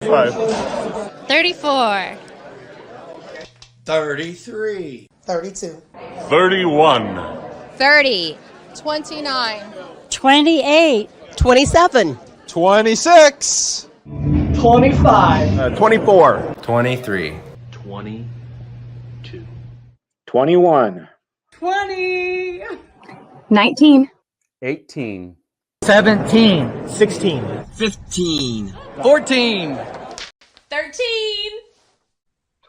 5. 34. 33. 32. 31. 30. 29. 28. 27. 26. 25. 24. 23. 22. 21. 20. 19. 18. 17. 16. 15. 14. 13.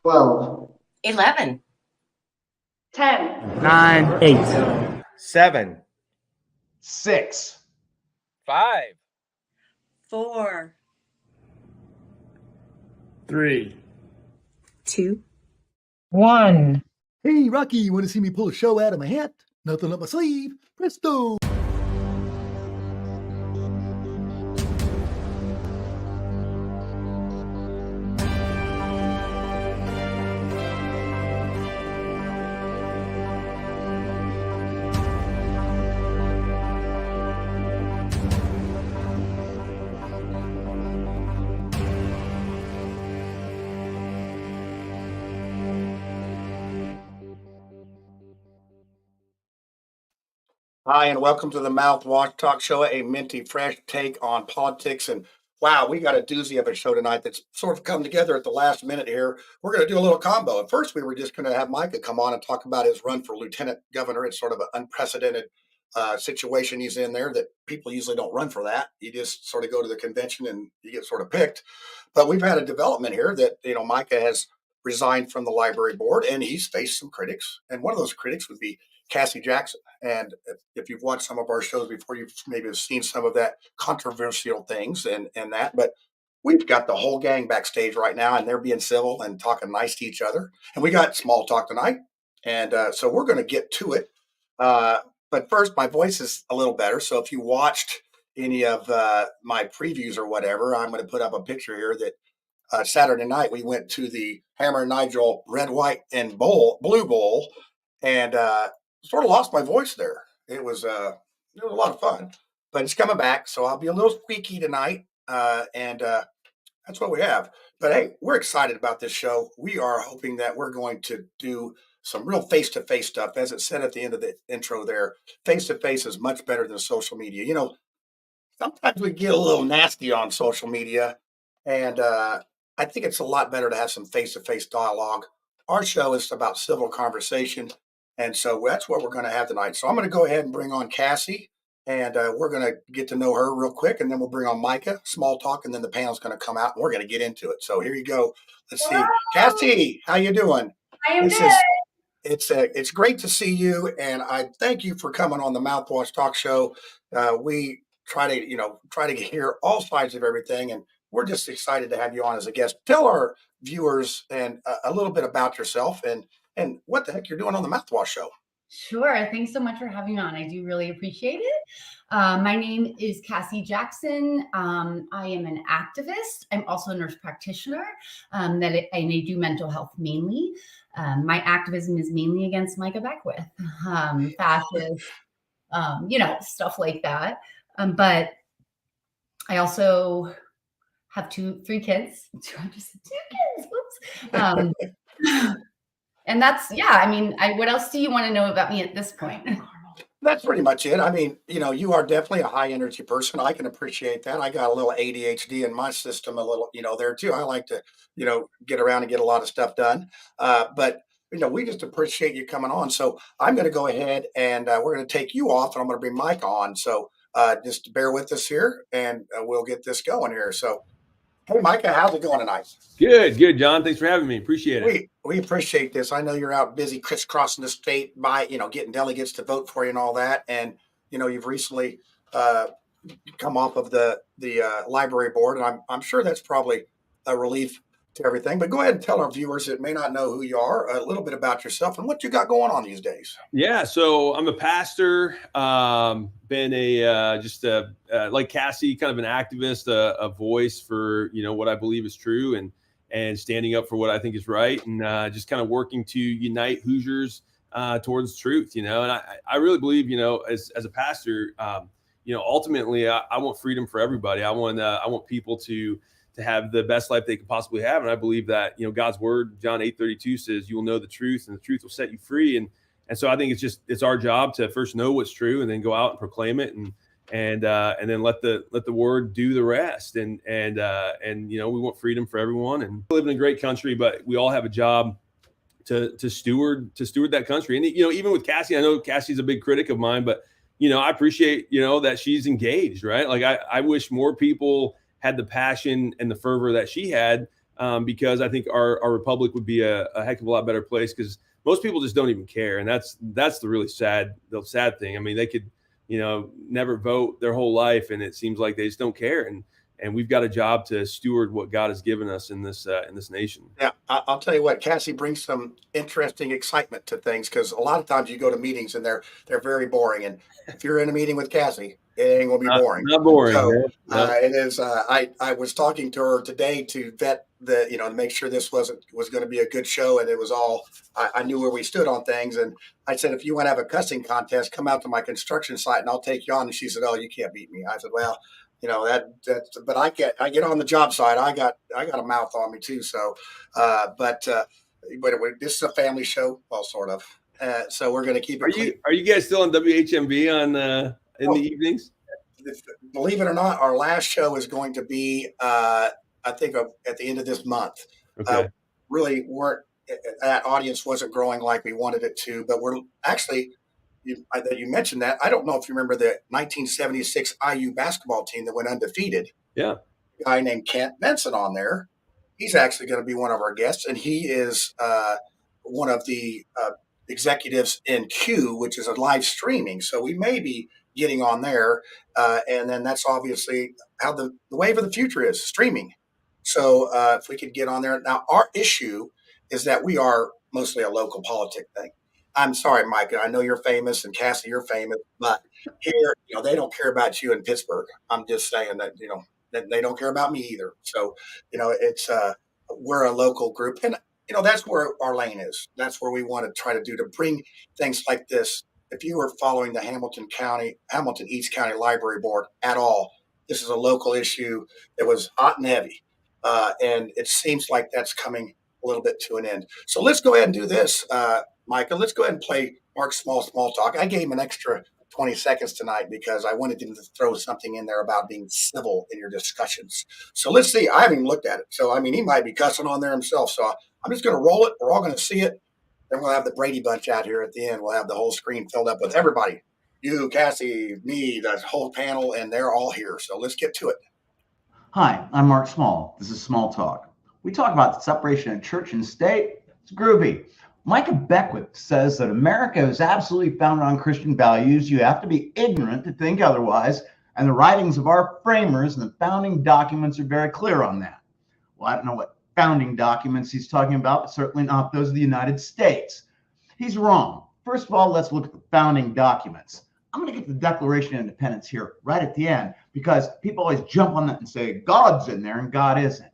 12. 11. 10. 9. 8. 7. 6. 5. 4. 3. 2. 1. Hey, Rocky, you want to see me pull a show out of my hat? Nothing up my sleeve. Presto! Hi, and welcome to the Mouthwash Talk Show, a minty fresh take on politics. And wow, we got a doozy of a show tonight that's sort of come together at the last minute here. We're going to do a little combo. At first, we were just going to have Micah come on and talk about his run for lieutenant governor. It's sort of an unprecedented situation he's in there that people usually don't run for that. You just sort of go to the convention and you get sort of picked. But we've had a development here that, Micah has resigned from the library board and he's faced some critics. And one of those critics would be Cassie Jackson. And if you've watched some of our shows before, you've maybe have seen some of that controversial things and that. But we've got the whole gang backstage right now, and they're being civil and talking nice to each other. And we got small talk tonight. And so we're going to get to it. But first, my voice is a little better. So if you watched any of my previews or whatever, I'm going to put up a picture here that Saturday night we went to the Hammer and Nigel Red, White, and Blue Bowl. And sort of lost my voice there. It was a lot of fun, but it's coming back. So I'll be a little squeaky tonight. And that's what we have. But hey, we're excited about this show. We are hoping that we're going to do some real face-to-face stuff. As it said at the end of the intro there, face-to-face is much better than social media. Sometimes we get a little nasty on social media, and I think it's a lot better to have some face-to-face dialogue. Our show is about civil conversation. And so that's what we're going to have tonight. So I'm going to go ahead and bring on Cassie, and we're going to get to know her real quick, and then we'll bring on Micah, small talk, and then the panel's going to come out, and we're going to get into it. So here you go. Let's see. Cassie, how you doing? I am good. It's great to see you, and I thank you for coming on the Mouthwash Talk Show. We try to hear all sides of everything, and we're just excited to have you on as a guest. Tell our viewers and a little bit about yourself and what the heck you're doing on the Mouthwash Show. Sure. Thanks so much for having me on. I do really appreciate it. My name is Cassie Jackson. I am an activist. I'm also a nurse practitioner and I do mental health mainly. My activism is mainly against Micah Beckwith, fascist, stuff like that. But I also have 3 kids. I just said 2 kids. Whoops. And that's, what else do you want to know about me at this point? That's pretty much it. I mean, you are definitely a high energy person. I can appreciate that. I got a little ADHD in my system, a little, there too. I like to, get around and get a lot of stuff done. But we just appreciate you coming on. So I'm going to go ahead and we're going to take you off, and I'm going to bring Mike on. So just bear with us here, and we'll get this going here. So, hey, Micah, how's it going tonight? Good, John. Thanks for having me. Appreciate it. We appreciate this. I know you're out busy crisscrossing the state by, getting delegates to vote for you and all that. And, you've recently come off of the library board, and I'm sure that's probably a relief to everything. But go ahead and tell our viewers that may not know who you are a little bit about yourself and what you got going on these days. Yeah, so I'm a pastor, been like Cassie, kind of an activist, a voice for, what I believe is true and standing up for what I think is right, and just kind of working to unite Hoosiers towards truth, and I really believe, as a pastor, ultimately I want freedom for everybody. I want people to to have the best life they could possibly have. And I believe that, God's word, John 8:32 says, you will know the truth and the truth will set you free. And so I think it's our job to first know what's true and then go out and proclaim it and then let the word do the rest. And we want freedom for everyone, and we live in a great country, but we all have a job to steward that country. And, even with Cassie, I know Cassie's a big critic of mine, but, I appreciate, that she's engaged, right? Like I wish more people had the passion and the fervor that she had, because I think our republic would be a heck of a lot better place, because most people just don't even care. And that's the really sad thing. I mean, they could, never vote their whole life, and it seems like they just don't care. And we've got a job to steward what God has given us in this nation. Yeah, I'll tell you what, Cassie brings some interesting excitement to things, because a lot of times you go to meetings and they're very boring. And if you're in a meeting with Cassie, it ain't gonna be boring. Not boring. So No. it is. I was talking to her today to vet to make sure this was going to be a good show, and it was all. I knew where we stood on things, and I said, if you want to have a cussing contest, come out to my construction site and I'll take you on. And she said, "Oh, you can't beat me." I said, "Well, but I get on the job site. I got a mouth on me too. So, but this is a family show, well, sort of. So we're going to keep it. Are you guys still on WHMV in the evenings? Believe it or not, our last show is going to be, I think, at the end of this month. Okay. Really that audience wasn't growing like we wanted it to, but we're actually. You mentioned that. I don't know if you remember the 1976 IU basketball team that went undefeated. Yeah. A guy named Kent Benson on there. He's actually going to be one of our guests, and he is one of the executives in Q, which is a live streaming. So we may be getting on there, and then that's obviously how the wave of the future is, streaming. So if we could get on there. Now, our issue is that we are mostly a local politic thing. I'm sorry, Micah. I know you're famous, and Cassie, you're famous, but here, they don't care about you in Pittsburgh. I'm just saying that, that they don't care about me either. So, it's we're a local group, and that's where our lane is. That's where we want to try to do to bring things like this. If you were following the Hamilton East County Library Board at all, this is a local issue that was hot and heavy, and it seems like that's coming a little bit to an end. So let's go ahead and do this. Micah, let's go ahead and play Mark Small Talk. I gave him an extra 20 seconds tonight because I wanted him to throw something in there about being civil in your discussions. So let's see. I haven't even looked at it. So, he might be cussing on there himself. So I'm just going to roll it. We're all going to see it. Then we'll have the Brady Bunch out here at the end. We'll have the whole screen filled up with everybody. You, Cassie, me, the whole panel, and they're all here. So let's get to it. Hi, I'm Mark Small. This is Small Talk. We talk about the separation of church and state. It's groovy. Micah Beckwith says that America is absolutely founded on Christian values. You have to be ignorant to think otherwise. And the writings of our framers and the founding documents are very clear on that. Well, I don't know what founding documents he's talking about, but certainly not those of the United States. He's wrong. First of all, let's look at the founding documents. I'm going to get the Declaration of Independence here right at the end, because people always jump on that and say God's in there and God isn't.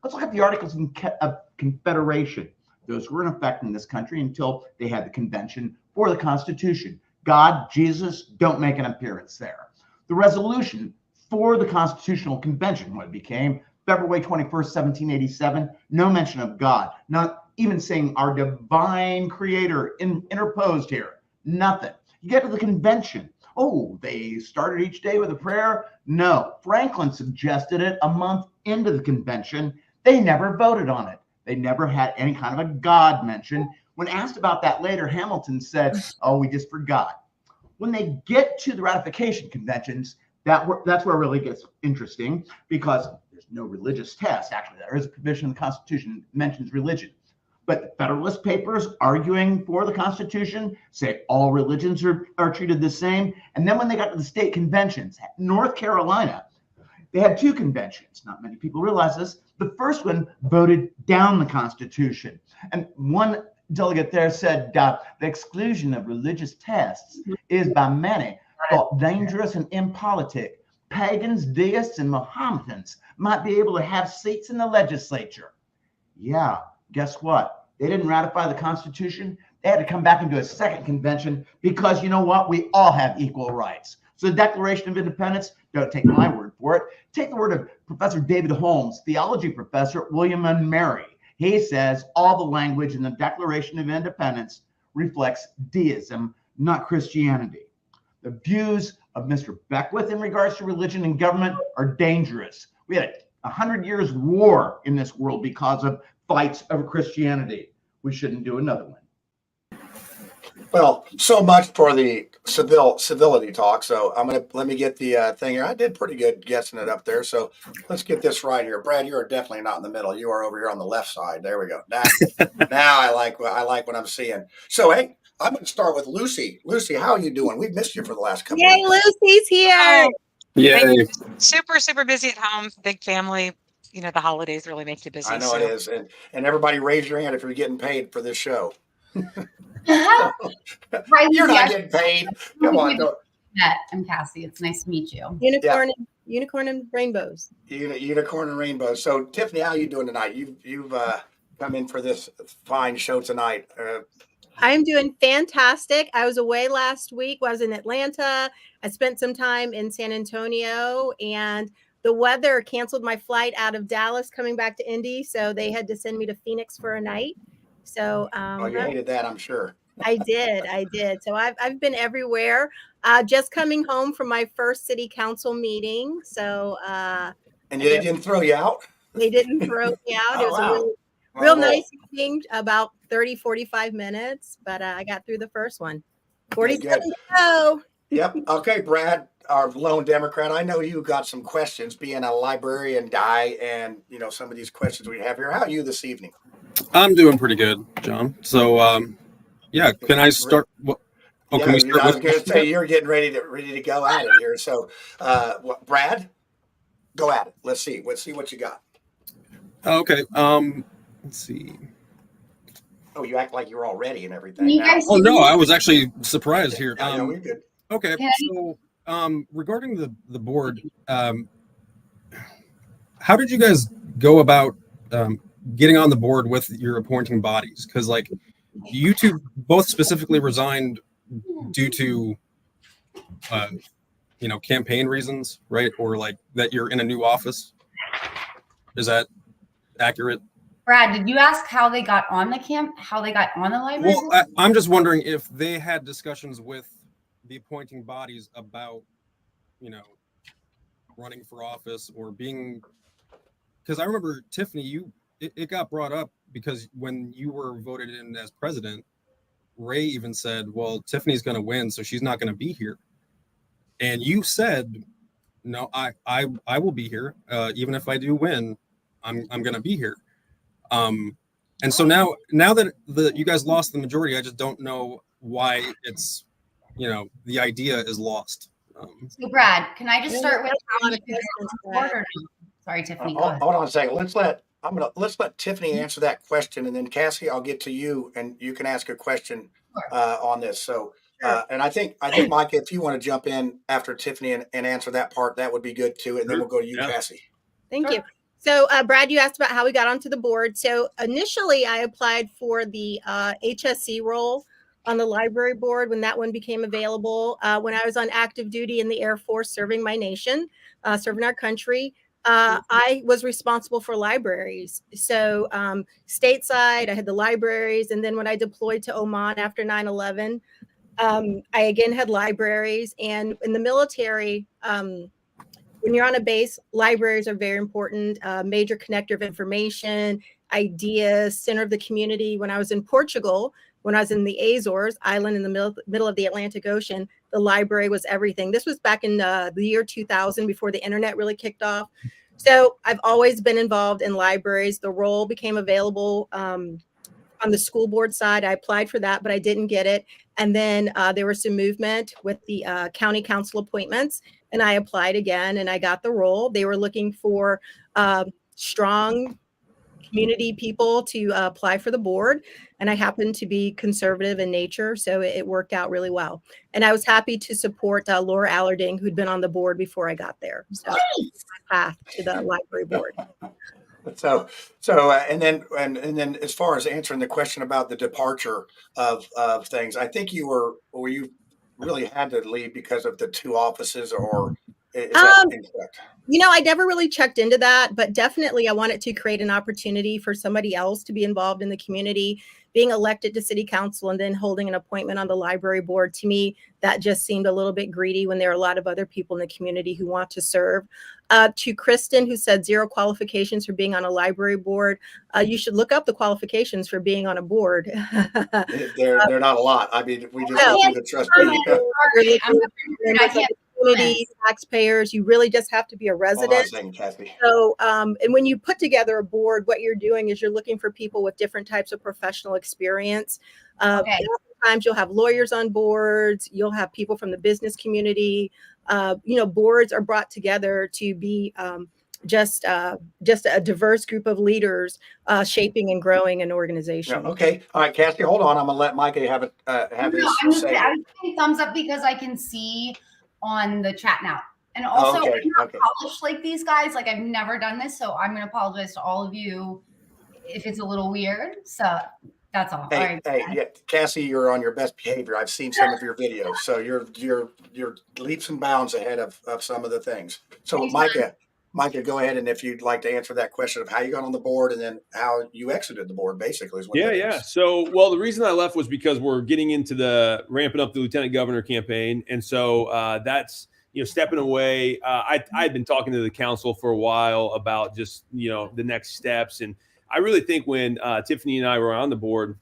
Let's look at the Articles of Confederation. Those were in effect in this country until they had the convention for the Constitution. God, Jesus, don't make an appearance there. The resolution for the Constitutional Convention, what it became, February 21st, 1787, no mention of God, not even saying our divine creator interposed here, nothing. You get to the convention. Oh, they started each day with a prayer? No. Franklin suggested it a month into the convention. They never voted on it. They never had any kind of a God mention. When asked about that later, Hamilton said, "Oh, we just forgot." When they get to the ratification conventions, that's where it really gets interesting, because there's no religious test. Actually, there is a provision in the Constitution that mentions religion. But the Federalist Papers arguing for the Constitution say all religions are treated the same. And then when they got to the state conventions, North Carolina, they had two conventions. Not many people realize this. The first one voted down the Constitution. And one delegate there said the exclusion of religious tests is by many thought dangerous and impolitic. Pagans, deists, and Mohammedans might be able to have seats in the legislature. Yeah, guess what? They didn't ratify the Constitution. They had to come back and do a second convention because, you know what? We all have equal rights. So the Declaration of Independence, don't take my word for it. Take the word of Professor David Holmes, theology professor at William and Mary. He says all the language in the Declaration of Independence reflects deism, not Christianity. The views of Mr. Beckwith in regards to religion and government are dangerous. We had 100 years war in this world because of fights over Christianity. We shouldn't do another one. Well, so much for the civility talk. So let me get the thing here. I did pretty good guessing it up there. So let's get this right here. Brad, you are definitely not in the middle. You are over here on the left side. There we go. Now I like what I'm seeing. So hey, I'm going to start with Lucy. Lucy, how are you doing? We've missed you for the last couple of Yay, weeks. Lucy's here. Yay. Super busy at home. Big family. You know, the holidays really make you busy. I know it is. And everybody raise your hand if you're getting paid for this show. You're not getting paid. Come on. I'm Cassie. It's nice to meet you. Unicorn and rainbows. Unicorn and rainbows. So Tiffany, how are you doing tonight? You've come in for this fine show tonight. I'm doing fantastic. I was away last week. I was in Atlanta. I spent some time in San Antonio, and the weather canceled my flight out of Dallas coming back to Indy. So they had to send me to Phoenix for a night. So you hated that, I'm sure. I did. So I've been everywhere. Just coming home from my first city council meeting. So and they didn't throw you out? They didn't throw me out. It was a real nice meeting, about 30-45 minutes, but I got through the first one. 47 to go. Yep. Okay, Brad, our lone Democrat, I know you got some questions, being a librarian guy, and some of these questions we have here. How are you this evening? I'm doing pretty good, John. So, can I start? Can we start? I was going to say you're getting ready to go at it here. So, Brad, go at it. Let's see what you got. Okay. Let's see. Oh, you act like you're all ready and everything. Oh no, I was actually surprised here. No, we're good. Okay, so regarding the board, how did you guys go about getting on the board with your appointing bodies? Because you two both specifically resigned due to campaign reasons, right? Or that you're in a new office. Is that accurate? Brad, did you ask how they got on the library? Well, I'm just wondering if they had discussions with the appointing bodies about, running for office or being, because I remember Tiffany, it got brought up because when you were voted in as president, Ray even said, well, Tiffany's going to win, so she's not going to be here. And you said, no, I will be here. Even if I do win, I'm going to be here. And so now that you guys lost the majority, I just don't know why it's, the idea is lost. So Brad, can I just start with how you get on board or no? Sorry, Tiffany. Go ahead. Hold on a second. Let's let Tiffany answer that question, and then Cassie, I'll get to you, and you can ask a question on this. So, and I think Micah, if you want to jump in after Tiffany and answer that part, that would be good too. And then we'll go to you, Cassie. Thank you. So, Brad, you asked about how we got onto the board. So initially I applied for the HSC role on the library board when that one became available. When I was on active duty in the Air Force serving my nation, serving our country, I was responsible for libraries. So stateside, I had the libraries. And then when I deployed to Oman after 9/11, I again had libraries. And in the military, when you're on a base, libraries are very important, major connector of information, ideas, center of the community. When I was in Portugal, when I was in the Azores island in the middle of the Atlantic Ocean, the library was everything. This was back in the year 2000, before the internet really kicked off. So I've always been involved in libraries. The role became available on the school board side. I applied for that, but I didn't get it. And then there was some movement with the county council appointments, and I applied again and I got the role. They were looking for strong community people to apply for the board. And I happened to be conservative in nature, so it worked out really well. And I was happy to support Laura Allerding, who'd been on the board before I got there. So my path to the library board. So, and then as far as answering the question about the departure of things, I think you really had to leave because of the two offices, or Is that incorrect? I never really checked into that, but definitely I want it to create an opportunity for somebody else to be involved in the community, being elected to city council and then holding an appointment on the library board. To me, that just seemed a little bit greedy when there are a lot of other people in the community who want to serve. To Kristen, who said 0 qualifications for being on a library board, you should look up the qualifications for being on a board. They're not a lot. I mean, we just want you to trust me. Community, taxpayers, you really just have to be a resident. Hold on a second, Kathy. So, and when you put together a board, what you're doing is you're looking for people with different types of professional experience. Sometimes you'll have lawyers on boards, you'll have people from the business community. Boards are brought together to be just a diverse group of leaders shaping and growing an organization. Yeah, okay. All right, Kathy, hold on. I'm going to let Micah have his say. I'm saying thumbs up because I can see on the chat now. And also, I'm not polished like these guys. Like, I've never done this, so I'm going to apologize to all of you if it's a little weird. So that's all. Hey, yeah, Cassie, you're on your best behavior. I've seen some of your videos, so you're leaps and bounds ahead of some of the things. So, Micah, go ahead, and if you'd like to answer that question of how you got on the board and then how you exited the board, basically. Is what So, well, the reason I left was because we're getting into the ramping up the lieutenant governor campaign. And so that's, stepping away. I'd been talking to the council for a while about just, the next steps. And I really think when Tiffany and I were on the board,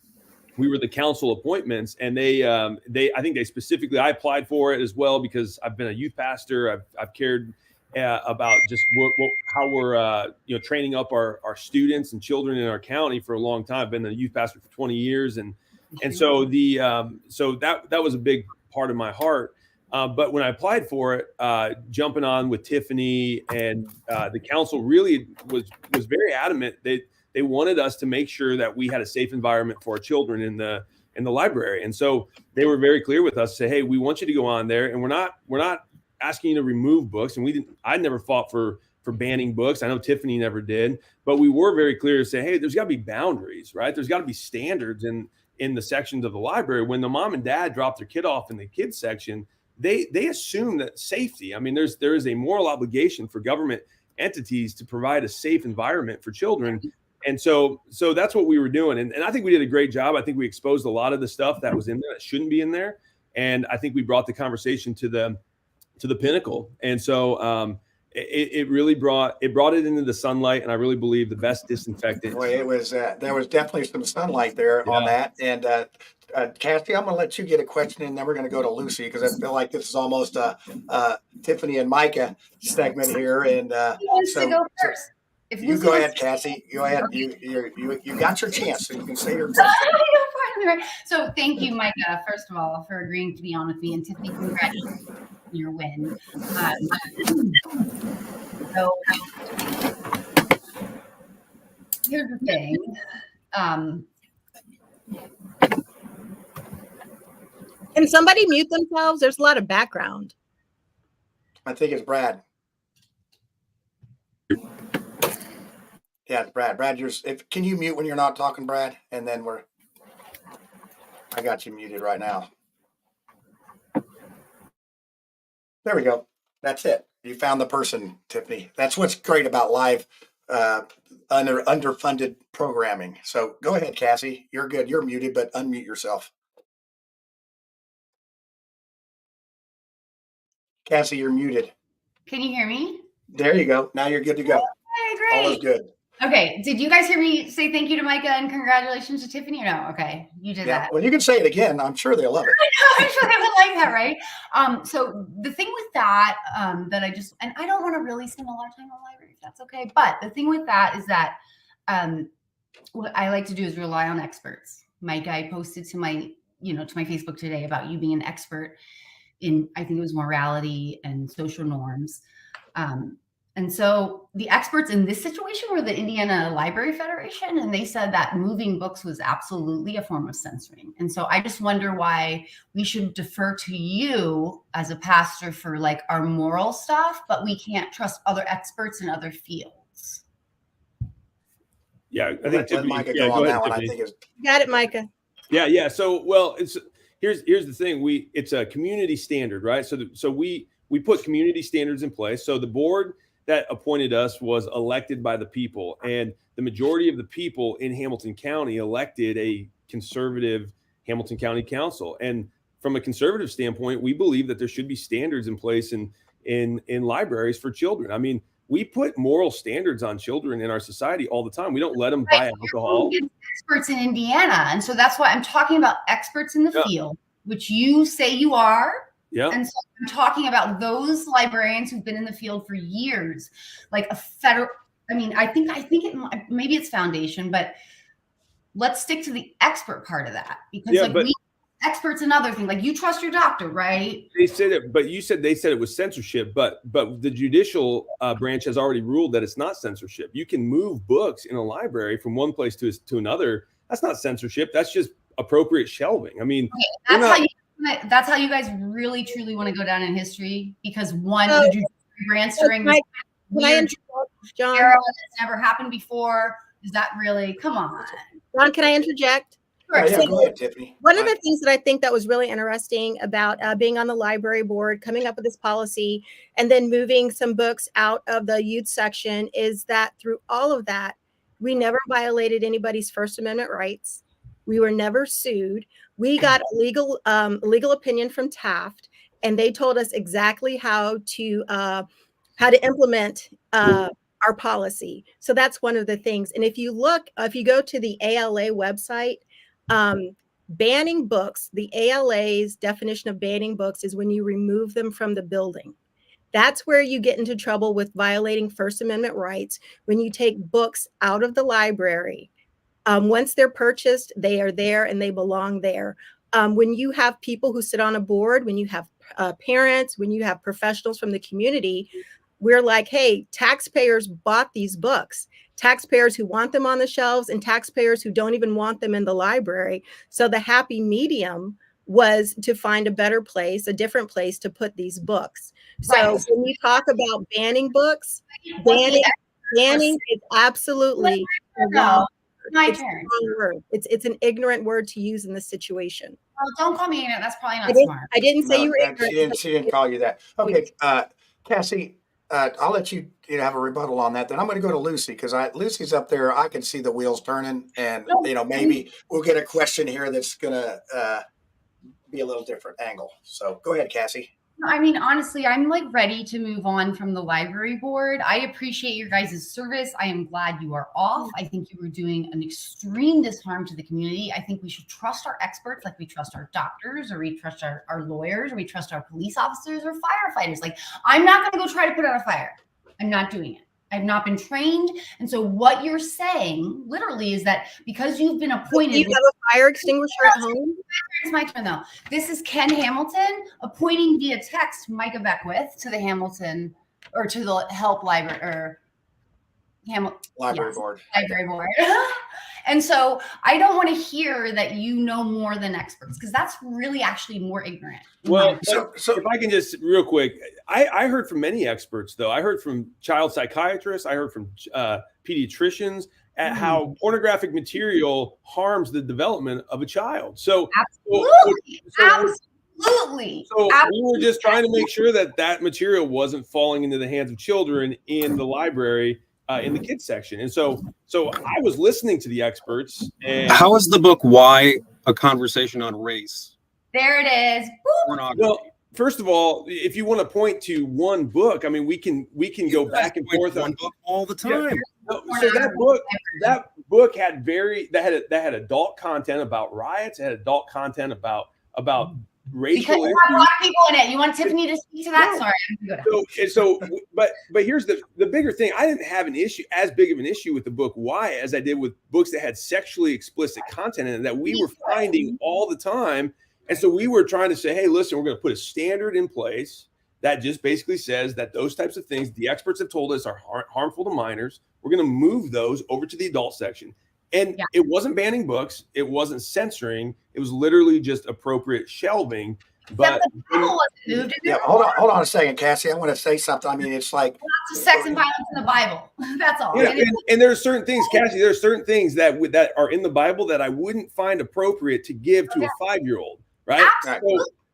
we were the council appointments, and I think they specifically, I applied for it as well because I've been a youth pastor. I've cared about just how we're training up our students and children in our county for a long time. I've been a youth pastor for 20 years, and so that was a big part of my heart. But when I applied for it, jumping on with Tiffany and the council really was very adamant. They wanted us to make sure that we had a safe environment for our children in the library, and so they were very clear with us. Say, hey, we want you to go on there, and we're not asking you to remove books. And I never fought for banning books. I know Tiffany never did, but we were very clear to say, hey, there's got to be boundaries, right? There's got to be standards in the sections of the library. When the mom and dad drop their kid off in the kids section, they assume that safety. I mean, there is a moral obligation for government entities to provide a safe environment for children. And so that's what we were doing. And I think we did a great job. I think we exposed a lot of the stuff that was in there that shouldn't be in there. And I think we brought the conversation to the pinnacle. And so it really brought it into the sunlight. And I really believe the best disinfectant. Well, it was, there was definitely some sunlight there on that. And Kathy, I'm going to let you get a question, and then we're going to go to Lucy, because I feel like this is almost a Tiffany and Micah segment here. And who wants to go first? You go ahead, Cassie. Go ahead. You got your chance, so you can say your question. So thank you, Micah, first of all, for agreeing to be on with me, and Tiffany, congratulations on your win. So here's the thing. Can somebody mute themselves? There's a lot of background. I think it's Brad. Yeah, Brad. Brad, can you mute when you're not talking, Brad? And then I got you muted right now. There we go. That's it. You found the person, Tiffany. That's what's great about live underfunded programming. So go ahead, Cassie. You're good. You're muted, but unmute yourself. Cassie, you're muted. Can you hear me? There you go. Now you're good to go. Okay, great. All is good. Okay. Did you guys hear me say thank you to Micah and congratulations to Tiffany, or no? Okay. You did that. Well, you can say it again. I'm sure they'll love it. I know. I'm sure they would like that, right? So the thing with that, that and I don't want to really spend a lot of time on the library, if that's okay. But the thing with that is that what I like to do is rely on experts. Micah, I posted to my Facebook today about you being an expert in, I think it was morality and social norms. And so the experts in this situation were the Indiana Library Federation, and they said that moving books was absolutely a form of censoring. And so I just wonder why we should defer to you as a pastor for like our moral stuff, but we can't trust other experts in other fields. Yeah, I think let Micah go on that one. I think it's got it, Micah. Yeah. So, well, here's the thing. It's a community standard, right? So we we put community standards in place. So the board that appointed us was elected by the people, and the majority of the people in Hamilton County elected a conservative Hamilton County Council. And from a conservative standpoint, we believe that there should be standards in place in libraries for children. I mean, we put moral standards on children in our society all the time. We don't let them buy alcohol. Experts in Indiana. And so that's why I'm talking about experts in the field, which you say you are. Yeah. And so I'm talking about those librarians who've been in the field for years, like a federal, I mean, I think maybe it's foundation, but let's stick to the expert part of that, because we experts in other things, like you trust your doctor, right? They said it, but they said it was censorship, but the judicial branch has already ruled that it's not censorship. You can move books in a library from one place to another. That's not censorship. That's just appropriate shelving. I mean, that's how you guys really truly want to go down in history, because the judicial branch during this weird John, era that's never happened before. Is that really? Come on, John. Can I interject? Yeah, go ahead, Tiffany. One of the things that I think that was really interesting about being on the library board, coming up with this policy, and then moving some books out of the youth section is that through all of that, we never violated anybody's First Amendment rights. We were never sued. We got a legal opinion from Taft, and they told us exactly how to implement our policy. So that's one of the things. And if you go to the ALA website, banning books, the ALA's definition of banning books is when you remove them from the building. That's where you get into trouble with violating First Amendment rights, when you take books out of the library. Once they're purchased, they are there and they belong there. When you have people who sit on a board, when you have parents, when you have professionals from the community, we're like, hey, taxpayers bought these books. Taxpayers who want them on the shelves and taxpayers who don't even want them in the library. So the happy medium was to find a better place, a different place to put these books. So when you talk about banning books, banning is absolutely my it's a wrong word. It's an ignorant word to use in this situation. Well, don't call me ignorant. That's probably not smart. I didn't say you were ignorant. She didn't call you that. Okay, Cassie, I'll let you have a rebuttal on that. Then I'm going to go to Lucy, because Lucy's up there. I can see the wheels turning, and maybe we'll get a question here that's going to be a little different angle. So go ahead, Cassie. I mean, honestly, I'm like ready to move on from the library board. I appreciate your guys' service. I am glad you are off. I think you were doing an extreme disharm to the community. I think we should trust our experts like we trust our doctors, or we trust our lawyers, or we trust our police officers or firefighters. Like, I'm not going to go try to put out a fire. I'm not doing it. I've not been trained. And so what you're saying literally is that because you've been appointed— you have a fire extinguisher at home? It's my turn though. This is Ken Hamilton appointing via text Micah Beckwith to the Hamilton, or to the help library, or library board. Library board. And so I don't want to hear that you know more than experts, because that's really actually more ignorant. Well, so if I can just real quick, I heard from many experts, though. I heard from child psychiatrists. I heard from pediatricians at how pornographic material harms the development of a child. So absolutely. So we were just trying to make sure that material wasn't falling into the hands of children in the library, in the kids section. And so I was listening to the experts. And how is the book Why? A Conversation on Race? There it is. Well, first of all, if you want to point to one book, I mean, we can go back and forth on book all the time. Yeah. So that book had had adult content about riots. It had adult content about racial because you have a lot of people in it. You want Tiffany to speak to that? Sorry. But here's the bigger thing. I didn't have as big of an issue with the book Why as I did with books that had sexually explicit content in it that we were finding all the time. And so we were trying to say, hey, listen, we're going to put a standard in place that just basically says that those types of things the experts have told us are harmful to minors. We're going to move those over to the adult section. And it wasn't banning books. It wasn't censoring. It was literally just appropriate shelving. But hold on a second, Cassie. I want to say something. I mean, it's like lots of sex and violence in the Bible. That's all. Yeah, and there are certain things, Cassie. There are certain things that are in the Bible that I wouldn't find appropriate to give to a 5-year-old. Right?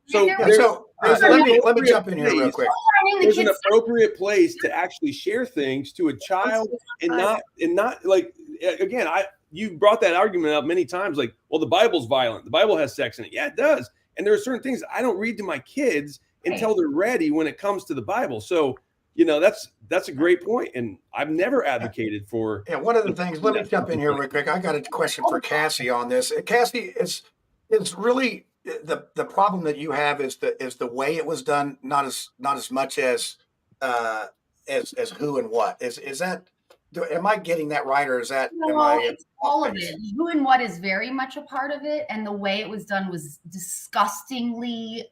So Yeah, there's, there's an let me appropriate jump in here real place- quick. There's an appropriate place to actually share things to a child and not like, again, you brought that argument up many times, like, well, the Bible's violent. The Bible has sex in it. Yeah, it does. And there are certain things I don't read to my kids until they're ready when it comes to the Bible. So, that's a great point. And I've never advocated for. Yeah, one of the things, let me jump in here real quick. I got a question for Cassie on this. Cassie, it's really the problem that you have is the way it was done, not as much as who and what. Is that, am I getting that right, or is that it's all of it. Who and what is very much a part of it, and the way it was done was disgustingly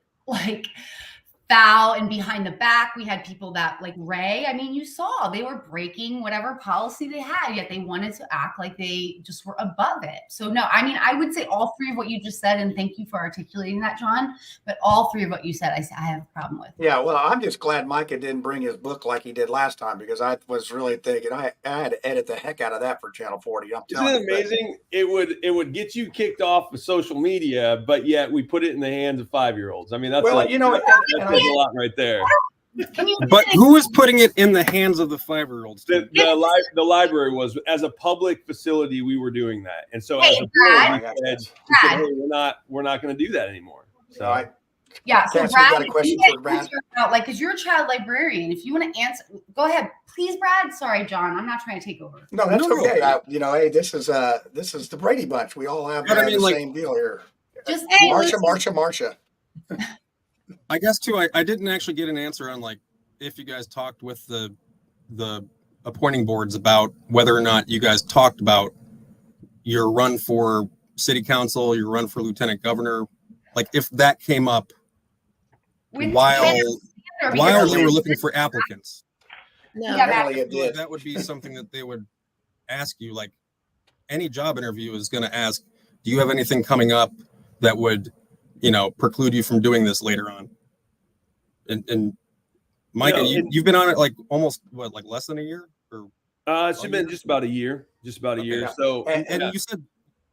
foul and behind the back. We had people that, like Ray, I mean, you saw they were breaking whatever policy they had, yet they wanted to act like they just were above it. So no, I mean, I would say all three of what you just said, and thank you for articulating that, John, but all three of what you said, I have a problem with. Yeah, well, I'm just glad Micah didn't bring his book like he did last time, because I was really thinking I had to edit the heck out of that for Channel 40. I'm telling you. Isn't it amazing? It would get you kicked off of social media, but yet we put it in the hands of 5-year-olds. I mean, that's a lot right there. But who is putting it in the hands of the 5-year-olds? The library was, as a public facility, we were doing that, and so as a board, we said, hey, we're not going to do that anymore. So yeah. So Cassie, Brad, got a question for Brad? Because you're a child librarian. If you want to answer, go ahead, please, Brad. Sorry, John, I'm not trying to take over. No, that's okay. Hey, this is the Brady Bunch. We all have the same deal here. Just Marsha. I guess too. I didn't actually get an answer on if you guys talked with the appointing boards about whether or not you guys talked about your run for city council, your run for lieutenant governor, if that came up while they were looking for applicants. No, that would be something that they would ask you. Like any job interview is going to ask, do you have anything coming up that would preclude you from doing this later on? And Micah, you've been on it almost less than a year, or it's been just about a year. Okay. So and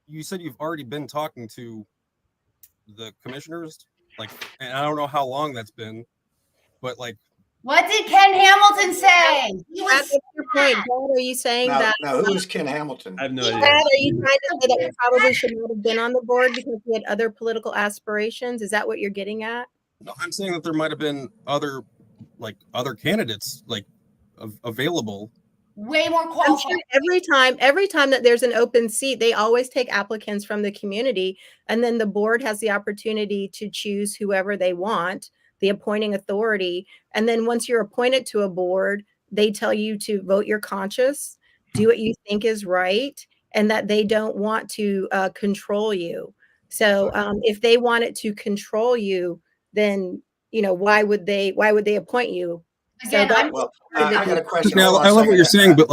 you said you've already been talking to the commissioners, and I don't know how long that's been, but what did Ken Hamilton say? That's your point. Brad, are you saying that? Now, who is Ken Hamilton? I have no idea. Brad, are you trying to say that he probably should not have been on the board because he had other political aspirations? Is that what you're getting at? No, I'm saying that there might have been other candidates available. Way more qualified. Every time that there's an open seat, they always take applicants from the community, and then the board has the opportunity to choose whoever they want, the appointing authority. And then once you're appointed to a board, they tell you to vote your conscience, do what you think is right, and that they don't want to control you. So if they wanted to control you, then why would they appoint you? Again, I got a question. Now, I love what you're saying, but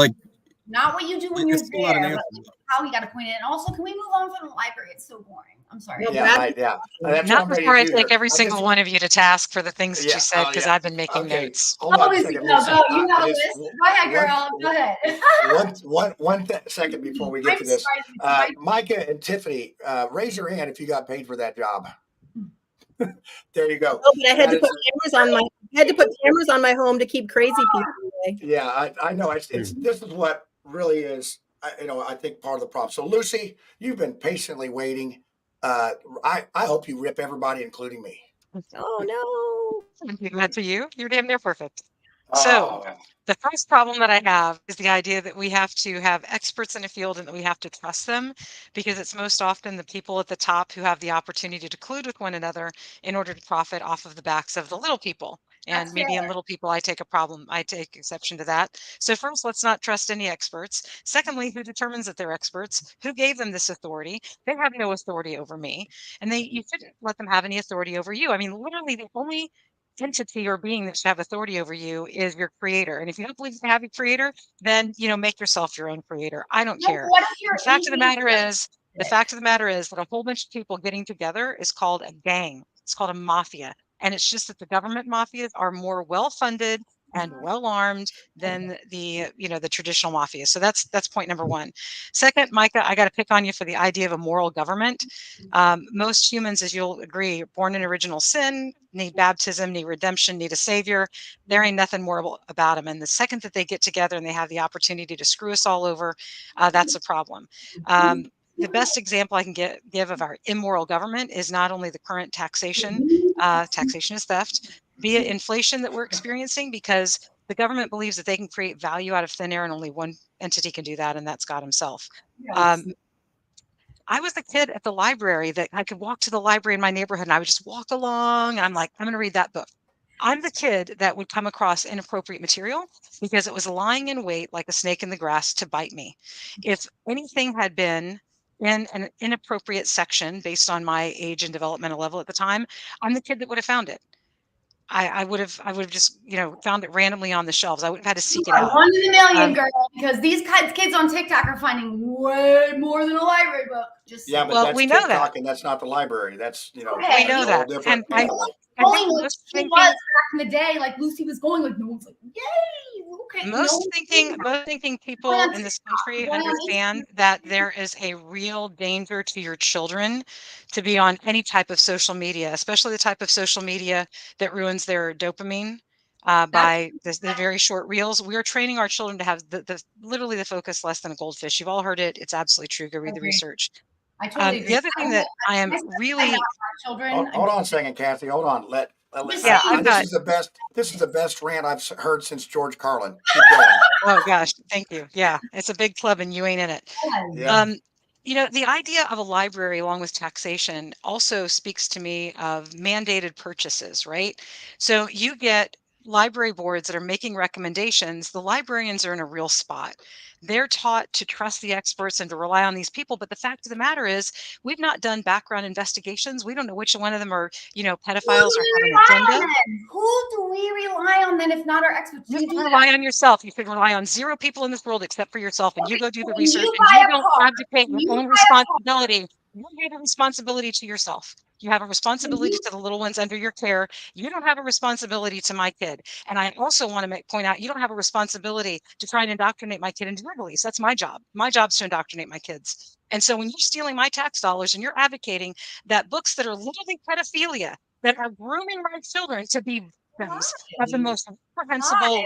not what you do when you're still not an there, answer, but how we got appointed. And also, can we move on from the library? It's so boring. I'm sorry. Not before I take every single one of you to task for the things that you said, because I've been making notes. Hold on a second. You have a list. Go ahead, girl. Go ahead. One second before we get to this. Micah and Tiffany, raise your hand if you got paid for that job. There you go. Oh, but I had to put cameras on my home to keep crazy people away. Yeah, I know. This is what really is, I think part of the problem. So Lucy, you've been patiently waiting. I hope you rip everybody, including me. Oh no! I'm glad for you. You're damn near perfect. So the first problem that I have is the idea that we have to have experts in a field and that we have to trust them, because it's most often the people at the top who have the opportunity to collude with one another in order to profit off of the backs of the little people. And That's maybe fair. in little people, I take exception to that. So first, let's not trust any experts. Secondly, who determines that they're experts? Who gave them this authority? They have no authority over me, and you shouldn't let them have any authority over you. I mean, literally the only entity or being that should have authority over you is your creator. And if you don't believe you have a creator, then make yourself your own creator. I don't care. What if you're The fact of the matter is that a whole bunch of people getting together is called a gang. It's called a mafia. And it's just that the government mafias are more well-funded, and well armed than the traditional mafia. So that's point number one. Second, Micah, I got to pick on you for the idea of a moral government. Most humans, as you'll agree, are born in original sin, need baptism, need redemption, need a savior. There ain't nothing moral about them. And the second that they get together and they have the opportunity to screw us all over, that's a problem. The best example I can give of our immoral government is not only the current taxation, taxation is theft, be it inflation that we're experiencing, because the government believes that they can create value out of thin air and only one entity can do that, and that's God himself. I was the kid at the library that I could walk to the library in my neighborhood and I would just walk along and I'm like, I'm going to read that book. I'm the kid that would come across inappropriate material because it was lying in wait like a snake in the grass to bite me. If anything had been in an inappropriate section based on my age and developmental level at the time, I'm the kid that would have found it. I would have just, found it randomly on the shelves. I would have had to seek it out. 1 in a million, girl, because these kids on TikTok are finding way more than a library book. Yeah, but that's we know TikTok that. and that's not the library. That's, we know that. Different. She was back in the day, like Lucy was going, like no one's like, yay, okay. Most thinking people in this country understand that there is a real danger to your children to be on any type of social media, especially the type of social media that ruins their dopamine by the very short reels. We are training our children to have literally the focus less than a goldfish. You've all heard it. It's absolutely true. Go read the research. I totally agree. The other thing that I am really hold on a second, Kathy. Hold on. This is the best rant I've heard since George Carlin. Keep going. Oh gosh, thank you. Yeah, it's a big club and you ain't in it. Yeah. The idea of a library along with taxation also speaks to me of mandated purchases, right? So you get library boards that are making recommendations. The librarians are in a real spot. They're taught to trust the experts and to rely on these people. But the fact of the matter is, we've not done background investigations. We don't know which one of them are, pedophiles or have an agenda. Who do we rely on then if not our experts? You should rely on yourself. You should rely on zero people in this world except for yourself. And you go do the research and you don't abdicate your own responsibility. You give a responsibility to yourself. You have a responsibility to the little ones under your care. You don't have a responsibility to my kid. And I also want to point out, you don't have a responsibility to try and indoctrinate my kid into drug release. That's my job. My job is to indoctrinate my kids. And so when you're stealing my tax dollars and you're advocating that books that are literally pedophilia, that are grooming my children to be victims of the most reprehensible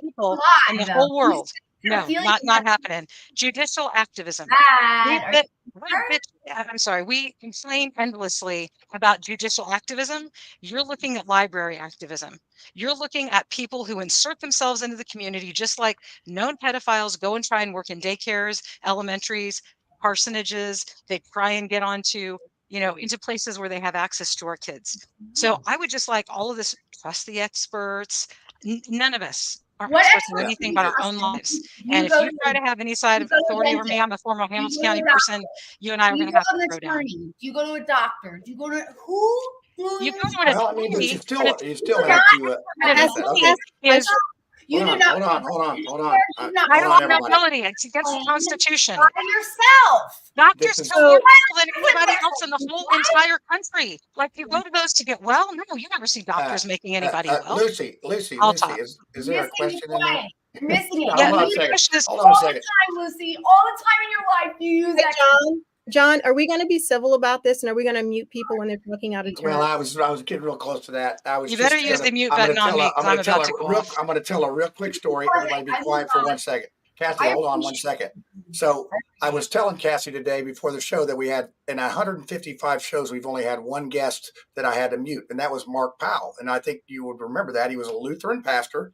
people in the whole world. No, not happening. Judicial activism. I'm sorry. We complain endlessly about judicial activism. You're looking at library activism. You're looking at people who insert themselves into the community, just like known pedophiles go and try and work in daycares, elementaries, parsonages. They try and get onto, into places where they have access to our kids. So I would just like all of this, trust the experts. None of us are experts in anything but our own lives. And if you try to have any side of authority over me, I'm a former Hamilton County person. You and I are going to have to throw down. Do you go to a doctor? Do you go to who? You go to an attorney. You still have to. You do not. Hold on. I don't have no ability. It's against the Constitution. By yourself. Doctors kill more people than anybody else in the whole entire country. Like, you go to those to get well? No, you never see doctors making anybody well. Lucy, is there a question in there? You're missing it. Hold on a second. Hold on a second. Lucy, all the time in your life you use that. John, are we going to be civil about this, and are we going to mute people when they're talking out of turn? Well, I was getting real close to that. You better use the mute button on me. I'm going to tell a real quick story. Everybody be quiet for 1 second. Kathy, hold on 1 second. So I was telling Cassie today before the show that we had, in 155 shows, we've only had one guest that I had to mute, and that was Mark Powell. And I think you would remember that. He was a Lutheran pastor.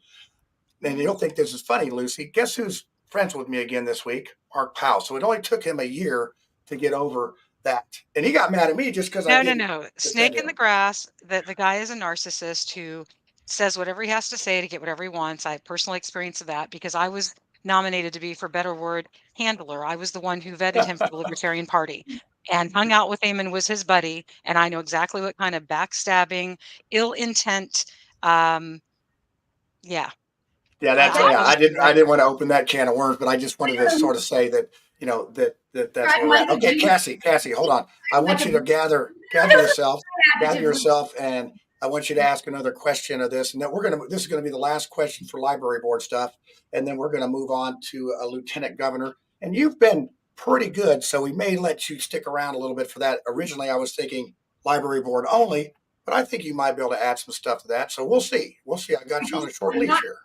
And you'll think this is funny, Lucy. Guess who's friends with me again this week? Mark Powell. So it only took him a year to get over that. And he got mad at me just because No. Snake in the grass. The guy is a narcissist who says whatever he has to say to get whatever he wants. I have personal experience of that because I was nominated to be, for better word, handler. I was the one who vetted him for the Libertarian Party and hung out with him and was his buddy. And I know exactly what kind of backstabbing, ill intent. Yeah, I didn't want to open that can of worms, but I just wanted to sort of say that, that's where we're at. Okay, Cassie, hold on. I want you to gather yourself and I want you to ask another question of this, and then this is gonna be the last question for library board stuff, and then we're gonna move on to a lieutenant governor. And you've been pretty good, so we may let you stick around a little bit for that. Originally, I was thinking library board only, but I think you might be able to add some stuff to that. So we'll see. We'll see. I got you on a short leash here.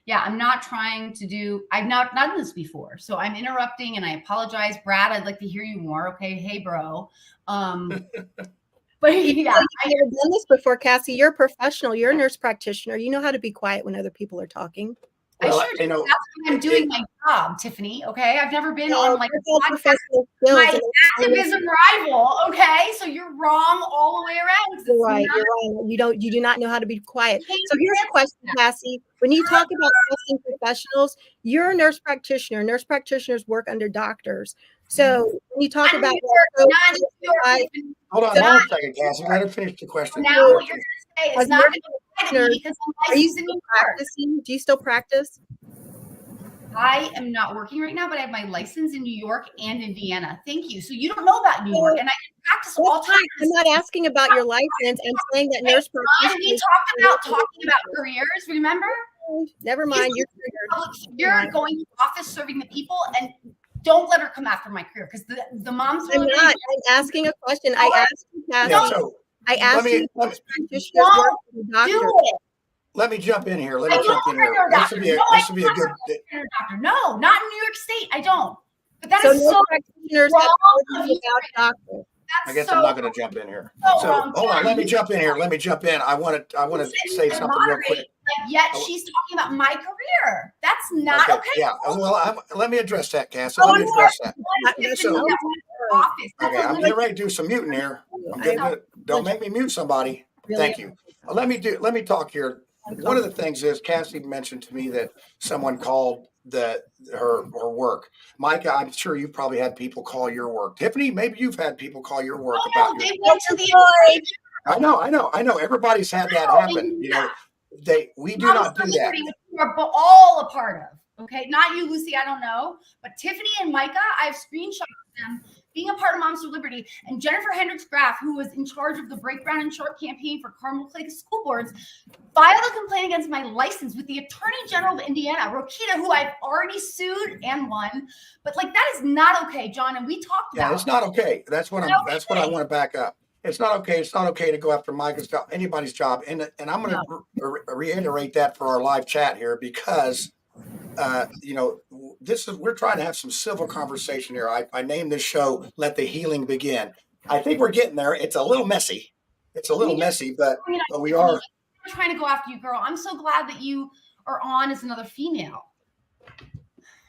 I'm not trying to do, I've not done this before. So I'm interrupting and I apologize. Brad, I'd like to hear you more. Okay. Hey, bro. But yeah, I've never done this before, Cassie. You're a professional. You're a nurse practitioner. You know how to be quiet when other people are talking. Well, I sure do. That's when I'm doing my job, Tiffany. Okay. I've never been on like my activism rival. Okay. So you're wrong all the way around. You're right. You're right. You do not know how to be quiet. So here's a question, Cassie. When you talk about trusting professionals, you're a nurse practitioner. Nurse practitioners work under doctors. So when you talk about hold on one second, Cassie. Let her finish the question. Now what you're going to say is not going to apply to me because I'm licensed in New York. Practicing? Do you still practice? I am not working right now, but I have my license in New York and Indiana. Thank you. So you don't know about New York, and I can practice all time. I'm not asking about your license. I'm saying that nurse practitioners. We talked about talking about careers. Remember? Never mind. You're going to office serving the people, and don't let her come after my career because the moms. I'm not. I'm asking a question. I asked you, Cassie. Yeah, I asked you. Let me jump in here. This would be a good. No, not in New York State. I don't. But that so is so practitioners wrong. Doctors. I guess I'm not going to jump in here. So hold on. Let me jump in here. I want to say something real quick. Yet she's talking about my career. That's not okay. Yeah. Well, let me address that, Cassie. Let me address that. Okay, I'm getting ready to do some muting here. Don't make me mute somebody. Thank you. Let me talk here. One of the things is Cassie mentioned to me that someone called her work. Micah, I'm sure you've probably had people call your work. Tiffany, maybe you've had people call your work about they went to the I know. Everybody's had that happen. We do not do that. We're all a part of. Okay, not you, Lucy. I don't know, but Tiffany and Micah, I have screenshots of them being a part of Moms for Liberty, and Jennifer Hendricks Graff, who was in charge of the Break Brown and Short campaign for Carmel Clay school boards, filed a complaint against my license with the Attorney General of Indiana, Rokita, who I've already sued and won. But that is not okay, John. And we talked about. Yeah, it's not okay. That's what I want to back up. It's not okay. It's not okay to go after Micah's job, anybody's job. And I'm going to reiterate that for our live chat here because. We're trying to have some civil conversation here. I named this show "Let the Healing Begin." I think we're getting there. It's a little messy. But we are. I'm trying to go after you, girl. I'm so glad that you are on as another female.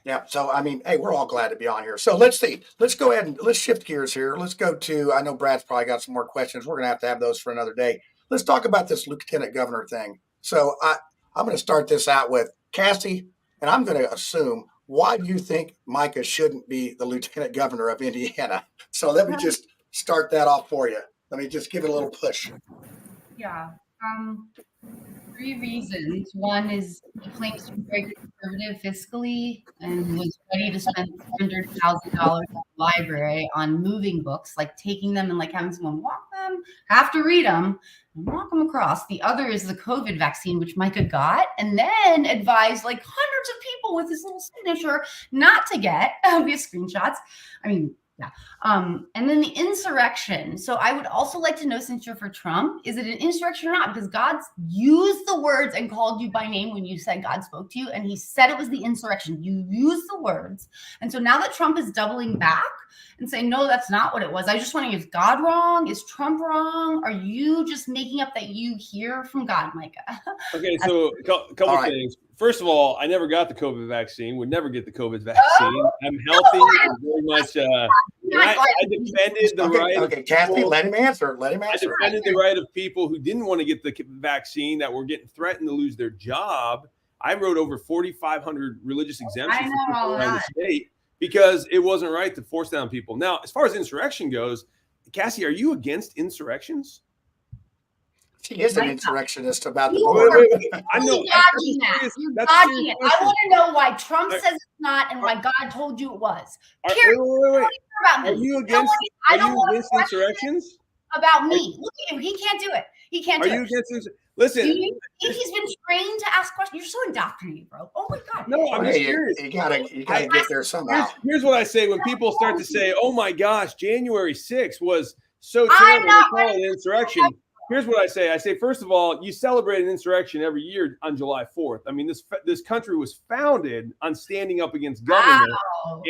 Yeah. So hey, we're all glad to be on here. So let's see. Let's go ahead and let's shift gears here. Let's go to. I know Brad's probably got some more questions. We're going to have those for another day. Let's talk about this lieutenant governor thing. So I'm going to start this out with Cassie. And I'm going to assume, why do you think Micah shouldn't be the lieutenant governor of Indiana? So let me just start that off for you. Let me just give it a little push. Yeah. 3 reasons. One is he claims to be very conservative fiscally and was ready to spend $100,000 at the library on moving books, like taking them and having someone walk them, have to read them, and walk them across. The other is the COVID vaccine, which Micah got, and then advised hundreds of people with his little signature not to get. We have screenshots. Yeah. And then the insurrection. So I would also like to know, since you're for Trump, is it an insurrection or not? Because God's used the words and called you by name when you said God spoke to you, and he said it was the insurrection. You used the words. And so now that Trump is doubling back and saying, no, that's not what it was. I just wondering, is God wrong? Is Trump wrong? Are you just making up that you hear from God, Micah? Okay, so a couple things. First of all, I never got the COVID vaccine. Would never get the COVID vaccine. I'm healthy. I'm very much. I defended the right. Okay, Kathy, let him answer. I defended the right of people who didn't want to get the vaccine, that were getting threatened to lose their job. I wrote over 4,500 religious exemptions for people around the state because it wasn't right to force down people. Now, as far as insurrection goes, Cassie, are you against insurrections? She is an insurrectionist about the board. I know. You're dodging it. I want to know why Trump says it's not and why God told you it was. Wait. Are you against insurrections? About me. Look at him. He can't do it. He can't Are do you it. against? Listen, He's been trained to ask questions. You're so indoctrinated, bro. Oh my God. no, I'm just curious. You gotta get there somehow. Here's what I say when people start to say, "Oh my gosh, January 6th was so I'm terrible, not we call it an insurrection." Here's what I say. I say, first of all, you celebrate an insurrection every year on July 4th. I mean, this country was founded on standing up against government,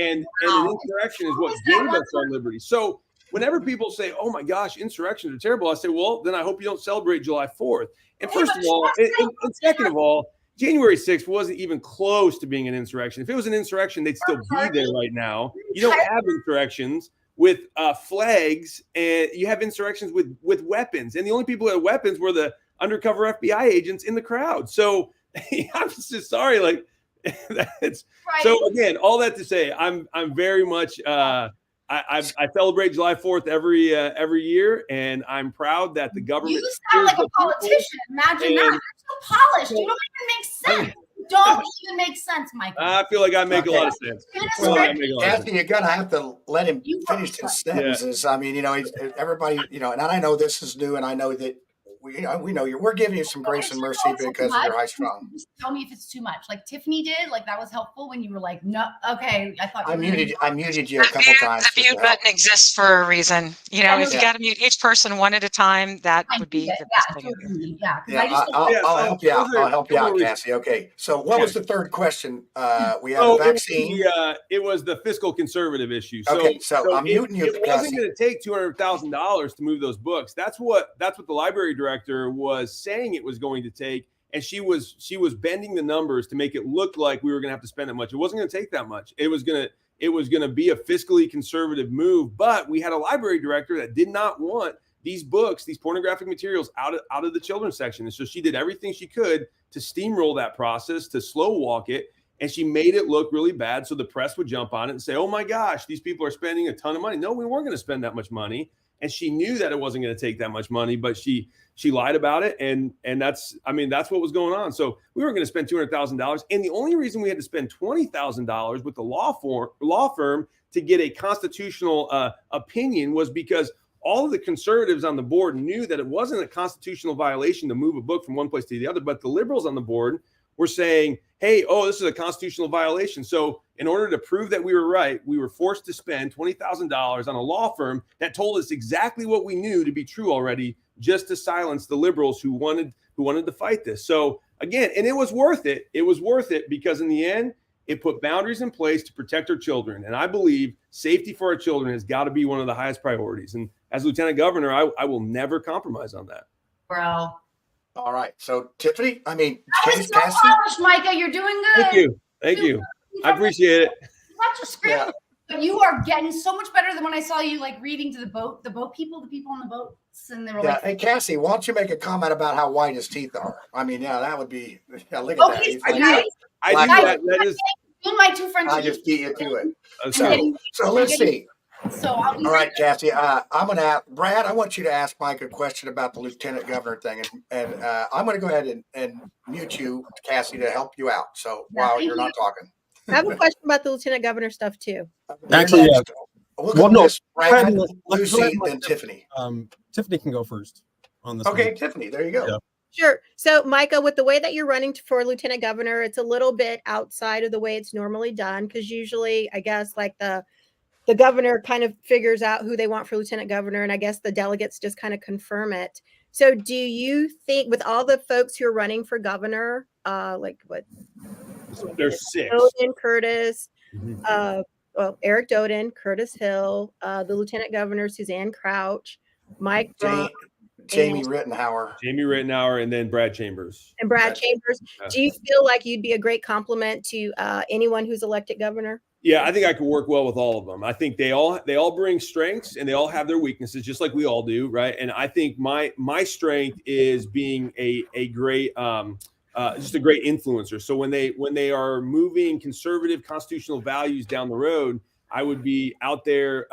and an insurrection is what gave us our liberty. So whenever people say, "Oh my gosh, insurrections are terrible," I say, well, then I hope you don't celebrate July 4th. And first of all, and second of all, January 6th wasn't even close to being an insurrection. If it was an insurrection, they'd still be there right now. You don't have insurrections with flags, and you have insurrections with weapons. And the only people who had weapons were the undercover FBI agents in the crowd. So I'm just sorry. Like, that's so again, all that to say, I'm very much I celebrate July 4th every year, and I'm proud that the government. You sound like a politician. Imagine that. You're so polished. You don't even make sense. You don't even make sense, Michael. I feel like I make a lot of sense. Well, Kathy, you're gonna have to let him finish his sentences. I mean, everybody, and I know this is new, and I know that we know we're giving you some grace and mercy because you're high strung. Just tell me if it's too much. Like Tiffany did, like that was helpful when you were like, no, okay. I thought I muted you a couple times. The mute button exists for a reason. If you got to mute each person one at a time, that would be the best thing. I'll help you out. I'll help you out, Cassie. Okay. So what was the third question? We have the vaccine. It was the fiscal conservative issue. Okay, so I'm muting you. It wasn't going to take $200,000 to move those books. That's what the library director was saying it was going to take, and she was bending the numbers to make it look like we were going to have to spend that much. It wasn't going to take that much. It was going to be a fiscally conservative move, but we had a library director that did not want these books, these pornographic materials out of the children's section. And so she did everything she could to steamroll that process, to slow walk it, and she made it look really bad so the press would jump on it and say, "Oh my gosh, these people are spending a ton of money." No, we weren't going to spend that much money. And she knew that it wasn't going to take that much money, but she lied about it. And that's what was going on. So we weren't going to spend $200,000. And the only reason we had to spend $20,000 with the law firm to get a constitutional opinion was because all of the conservatives on the board knew that it wasn't a constitutional violation to move a book from one place to the other. But the liberals on the board were saying, "Hey, this is a constitutional violation." So in order to prove that we were right, we were forced to spend $20,000 on a law firm that told us exactly what we knew to be true already, just to silence the liberals who wanted to fight this. So again, and it was worth it. It was worth it because in the end, it put boundaries in place to protect our children. And I believe safety for our children has got to be one of the highest priorities. And as Lieutenant Governor, I will never compromise on that. Bro. All right. So Tiffany, that was so polished, Micah. You're doing good. Thank you. I appreciate it. Not just script, but you are getting so much better than when I saw you like reading to the people on the boats, and they were like, "Hey, Cassie, why don't you make a comment about how white his teeth are?" I mean, that would be. Look at that. My two friends. I just beat you to it. So let's see. All right, Cassie. I'm going to ask Brad. I want you to ask Mike a question about the lieutenant governor thing, and I'm going to go ahead and mute you, Cassie, to help you out. So while you're not talking, I have a question about the lieutenant governor stuff too. Actually, yeah. Well, no, Brad, Lucy, then Tiffany. Tiffany can go first on this. Okay, one. Tiffany, there you go. Yeah. Sure. So, Micah, with the way that you're running for lieutenant governor, it's a little bit outside of the way it's normally done, because usually, I guess, like the governor kind of figures out who they want for lieutenant governor, and I guess the delegates just kind of confirm it. So do you think, with all the folks who are running for governor, there's 6. Doden, Curtis, Eric Doden, Curtis Hill, the lieutenant governor, Suzanne Crouch, Mike Brown, Jamie Rittenhauer, and then Brad Chambers. Chambers. Do you feel like you'd be a great complement to anyone who's elected governor? Yeah, I think I could work well with all of them. I think they all bring strengths and they all have their weaknesses, just like we all do, right? And I think my strength is being a great just a great influencer. So when they are moving conservative constitutional values down the road, I would be out there,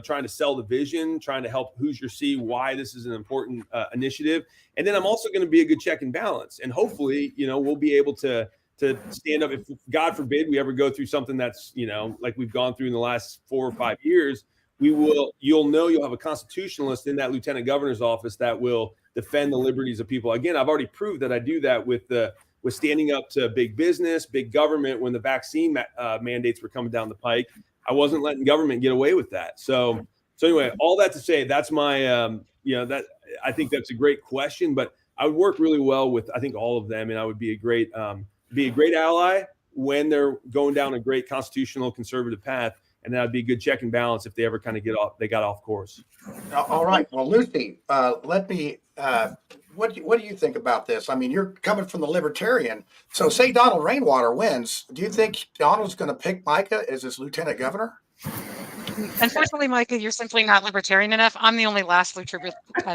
trying to sell the vision, trying to help Hoosier see why this is an important initiative. And then I'm also going to be a good check and balance. And hopefully, we'll be able to stand up. If God forbid we ever go through something that's, like we've gone through in the last 4 or 5 years, you'll have a constitutionalist in that lieutenant governor's office that will defend the liberties of people. Again, I've already proved that I do that with standing up to big business, big government. When the vaccine mandates were coming down the pike, I wasn't letting government get away with that. So anyway, all that to say, that's my that I think that's a great question, but I would work really well with, I think, all of them, and I would be a great ally when they're going down a great constitutional conservative path. And that'd be a good check and balance if they ever kind of got off course. All right. Well, Lucy, let me, what do you think about this? I mean, you're coming from the libertarian. So say Donald Rainwater wins. Do you think Donald's going to pick Micah as his lieutenant governor? Unfortunately, Micah, you're simply not libertarian enough. I'm the only last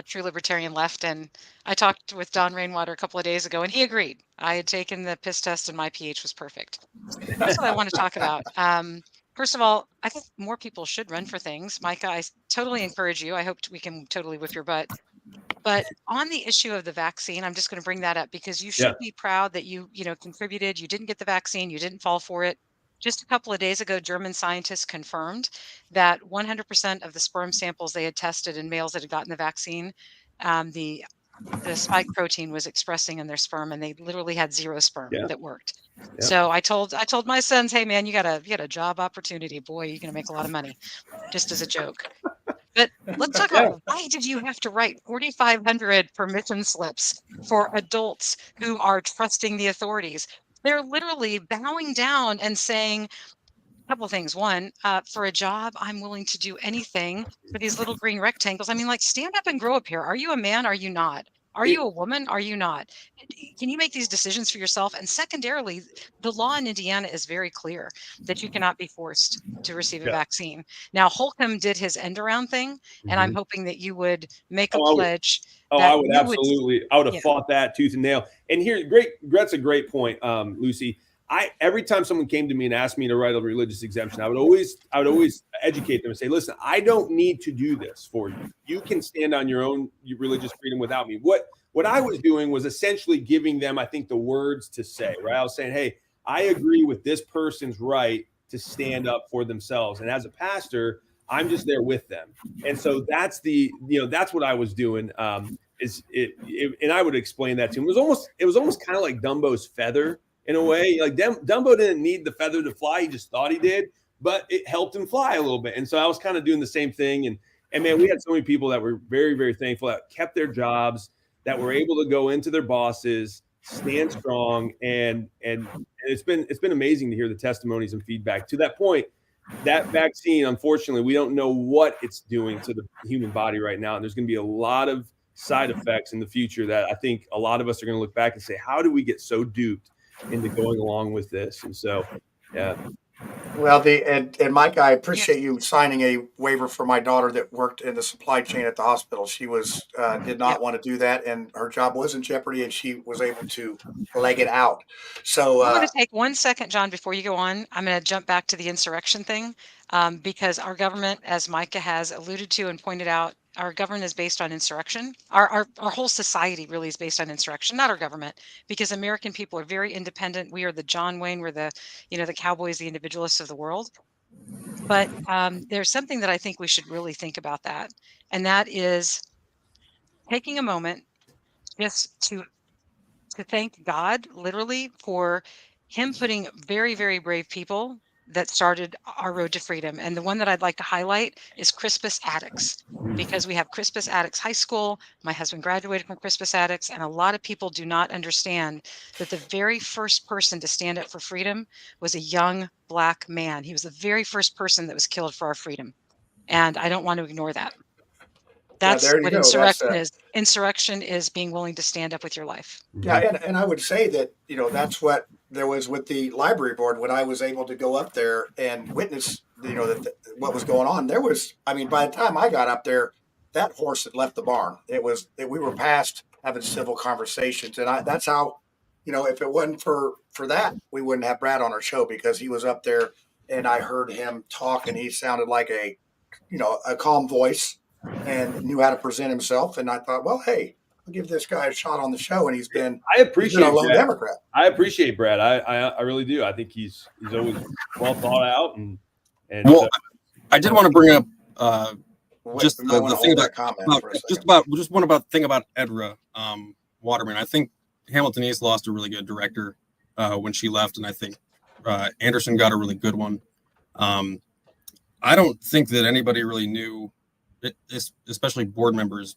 true libertarian left. And I talked with Don Rainwater a couple of days ago, and he agreed. I had taken the piss test and my pH was perfect. That's what I want to talk about. First of all, I think more people should run for things. Micah, I totally encourage you. I hope we can totally whip your butt. But on the issue of the vaccine, I'm just going to bring that up because you should be proud that you contributed. You didn't get the vaccine. You didn't fall for it. Just a couple of days ago, German scientists confirmed that 100% of the sperm samples they had tested in males that had gotten the vaccine, the spike protein was expressing in their sperm, and they literally had zero sperm that worked. So I told my sons, hey man, you got a job opportunity. Boy, you're gonna make a lot of money, just as a joke. But let's talk about why did you have to write 4,500 permission slips for adults who are trusting the authorities? They're literally bowing down and saying a couple of things. One, for a job, I'm willing to do anything for these little green rectangles. I mean, like, stand up and grow up here. Are you a man? Are you not? Are you a woman? Are you not? Can you make these decisions for yourself? And secondarily, the law in Indiana is very clear that you cannot be forced to receive a vaccine. Now, Holcomb did his end around thing, and I'm hoping that you would make a pledge. I would absolutely. I would have fought that tooth and nail. And here, that's a great point, Lucy. Every time someone came to me and asked me to write a religious exemption, I would always educate them and say, listen, I don't need to do this for you. You can stand on your own religious freedom without me. What I was doing was essentially giving them, I think, the words to say, right? I was saying, hey, I agree with this person's right to stand up for themselves. And as a pastor, I'm just there with them. And so that's that's what I was doing. And I would explain that to him. It was almost kind of like Dumbo's feather. In a way, like Dumbo didn't need the feather to fly. He just thought he did, but it helped him fly a little bit. And so I was kind of doing the same thing. And man, we had so many people that were very, very thankful that kept their jobs, that were able to go into their bosses, stand strong. And it's been amazing to hear the testimonies and feedback. To that point, that vaccine, unfortunately, we don't know what it's doing to the human body right now. And there's going to be a lot of side effects in the future that I think a lot of us are going to look back and say, how did we get so duped into going along with this? And so, yeah. Well, and Mike, I appreciate you signing a waiver for my daughter that worked in the supply chain at the hospital. She was did not want to do that, and her job was in jeopardy, and she was able to leg it out. So I'm going to take 1 second, John, before you go on. I'm going to jump back to the insurrection thing because our government, as Micah has alluded to and pointed out, our government is based on insurrection. Our whole society really is based on insurrection, not our government, because American people are very independent. We are the John Wayne, we're the cowboys, the individualists of the world. But there's something that I think we should really think about that. And that is taking a moment just to thank God, literally, for him putting very, very brave people that started our road to freedom. And the one that I'd like to highlight is Crispus Attucks, because we have Crispus Attucks High School. My husband graduated from Crispus Attucks, and a lot of people do not understand that the very first person to stand up for freedom was a young Black man. He was the very first person that was killed for our freedom. And I don't want to ignore that. That's what insurrection is. Insurrection is being willing to stand up with your life. Yeah, and I would say that, that's what there was with the library board when I was able to go up there and witness, what was going on. There was, by the time I got up there, that horse had left the barn. We were past having civil conversations. And that's how, if it wasn't for that, we wouldn't have Brad on our show, because he was up there and I heard him talk, and he sounded like a calm voice and knew how to present himself. And I thought, well, hey, I'll give this guy a shot on the show. And he's been a lone Democrat. I appreciate Brad. I really do. I think he's always well thought out. And well, I did want to bring up Wait, just you might the want to thing hold about, that comment for a second. just one about thing about Edra Waterman. I think Hamilton East lost a really good director when she left, and I think Anderson got a really good one. I don't think that anybody really knew, especially board members,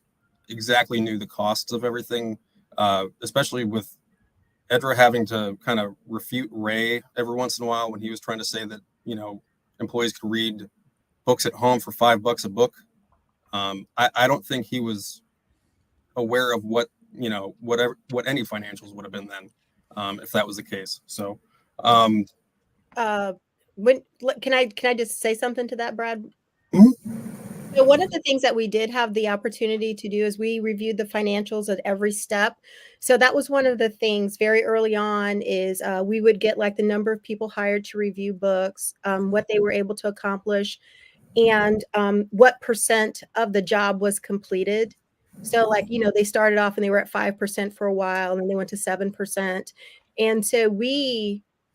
exactly knew the costs of everything, especially with Edra having to kind of refute Ray every once in a while when he was trying to say that, employees could read books at home for $5 a book. I don't think he was aware of what any financials would have been then, if that was the case. So, When can I just say something to that, Brad? Mm-hmm. So one of the things that we did have the opportunity to do is we reviewed the financials at every step. So that was one of the things very early on is we would get like the number of people hired to review books, what they were able to accomplish, and what percent of the job was completed. So like, they started off and they were at 5% for a while, and then they went to 7%. And so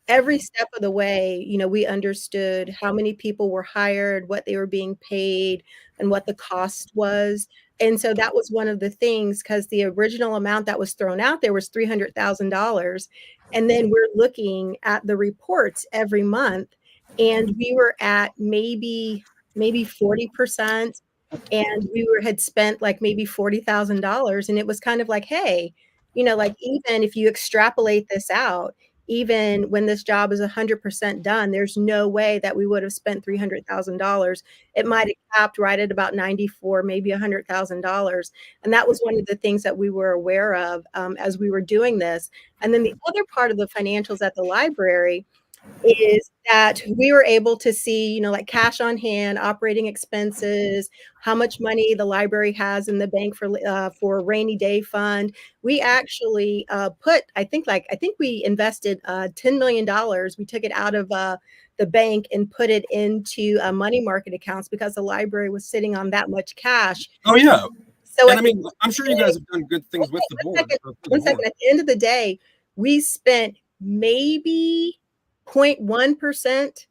every step of the way, we understood how many people were hired, what they were being paid, and what the cost was. And so that was one of the things, because the original amount that was thrown out there was $300,000. And then we're looking at the reports every month, and we were at maybe 40%, and had spent like maybe $40,000. And it was kind of like, hey, like even if you extrapolate this out, even when this job is 100% done, there's no way that we would have spent $300,000. It might have capped right at about 94, maybe $100,000. And that was one of the things that we were aware of as we were doing this. And then the other part of the financials at the library is that we were able to see, like cash on hand, operating expenses, how much money the library has in the bank for a rainy day fund. We actually I think we invested $10 million. We took it out of the bank and put it into money market accounts because the library was sitting on that much cash. Oh yeah. So and I'm sure you guys have done good things with the board. One second. At the end of the day, we spent maybe 0.1%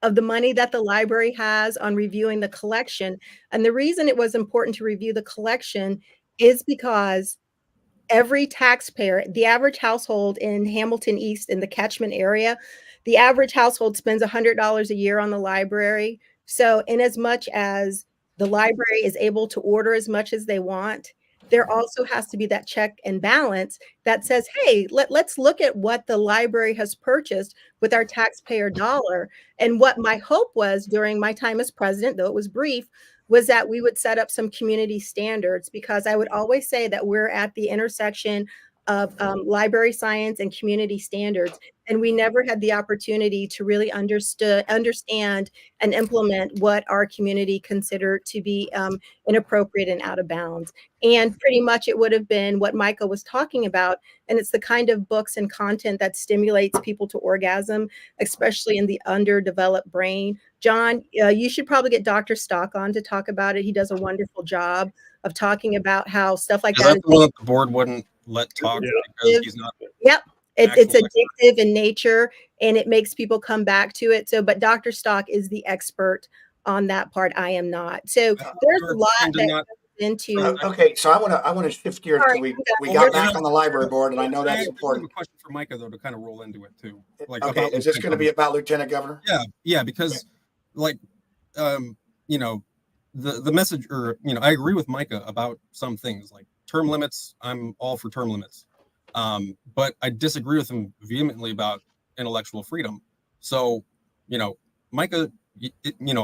of the money that the library has on reviewing the collection. And the reason it was important to review the collection is because every taxpayer, the average household in Hamilton East in the catchment area, the average household spends $100 a year on the library. So in as much as the library is able to order as much as they want, there also has to be that check and balance that says, hey, let's look at what the library has purchased with our taxpayer dollar. And what my hope was during my time as president, though it was brief, was that we would set up some community standards, because I would always say that we're at the intersection of library science and community standards. And we never had the opportunity to really understand and implement what our community considered to be inappropriate and out of bounds. And pretty much it would have been what Micah was talking about. And it's the kind of books and content that stimulates people to orgasm, especially in the underdeveloped brain. John, you should probably get Dr. Stock on to talk about it. He does a wonderful job of talking about how stuff like that. Is that the one that the board wouldn't let talk because he's not? Yep. It's addictive in nature, and it makes people come back to it. So, but Dr. Stock is the expert on that part. I am not. So there's a lot that goes into. Okay, so I want to shift gears. We got back on the library board, and I know that's important. I have a question for Micah though to kind of roll into it too. Like, okay, is this going to be about Lieutenant Governor? Yeah, because the message, or I agree with Micah about some things like term limits. I'm all for term limits. But I disagree with him vehemently about intellectual freedom. So, Micah,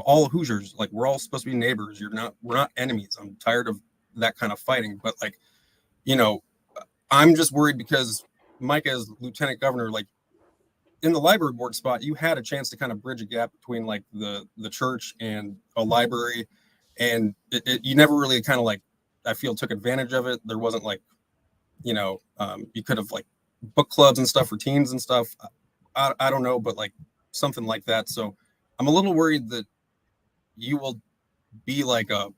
all Hoosiers, like, we're all supposed to be neighbors. We're not enemies. I'm tired of that kind of fighting. But I'm just worried because Micah as lieutenant governor, like in the library board spot, you had a chance to kind of bridge a gap between like the church and a library. And you never really kind of I feel took advantage of it. There wasn't you could have like book clubs and stuff for teens and stuff. I don't know, but like something like that. So I'm a little worried that you will be like a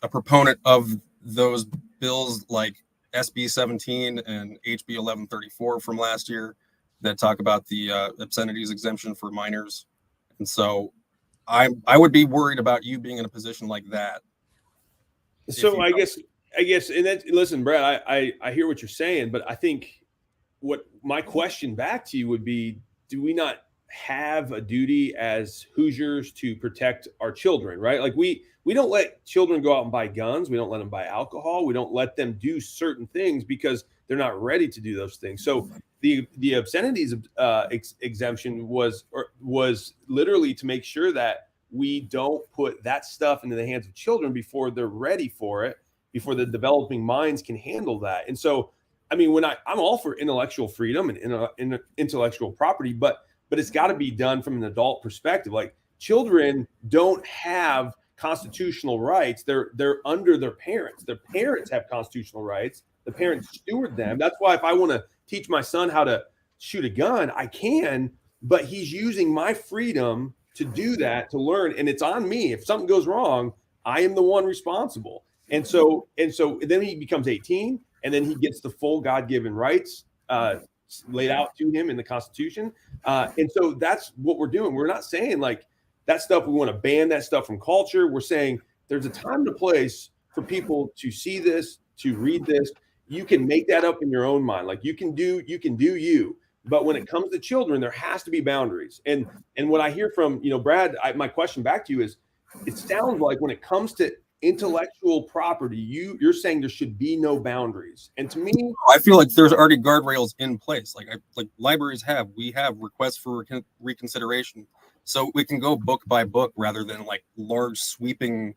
proponent of those bills like SB 17 and HB 1134 from last year that talk about the obscenities exemption for minors. And so I would be worried about you being in a position like that. So I guess, and that, listen, Brad, I hear what you're saying, but I think what my question back to you would be, do we not have a duty as Hoosiers to protect our children, right? Like we don't let children go out and buy guns. We don't let them buy alcohol. We don't let them do certain things because they're not ready to do those things. So the obscenities exemption was literally to make sure that we don't put that stuff into the hands of children before they're ready for it, before the developing minds can handle that. And so, I mean, when I'm all for intellectual freedom and intellectual property, but it's got to be done from an adult perspective. Like children don't have constitutional rights. They're under their parents. Their parents have constitutional rights. The parents steward them. That's why if I want to teach my son how to shoot a gun, I can, but he's using my freedom to do that, to learn. And it's on me. If something goes wrong, I am the one responsible. And so then he becomes 18 and then he gets the full God-given rights laid out to him in the Constitution. And so that's what we're doing. We're not saying like that stuff, we want to ban that stuff from culture. We're saying there's a time and a place for people to see this, to read this. You can make that up in your own mind. Like you can do you. But when it comes to children, there has to be boundaries. And what I hear from, Brad, my question back to you is, it sounds like when it comes to intellectual property, you're saying there should be no boundaries. And to me, I feel like there's already guardrails in place. Like libraries we have requests for reconsideration, so we can go book by book rather than like large sweeping.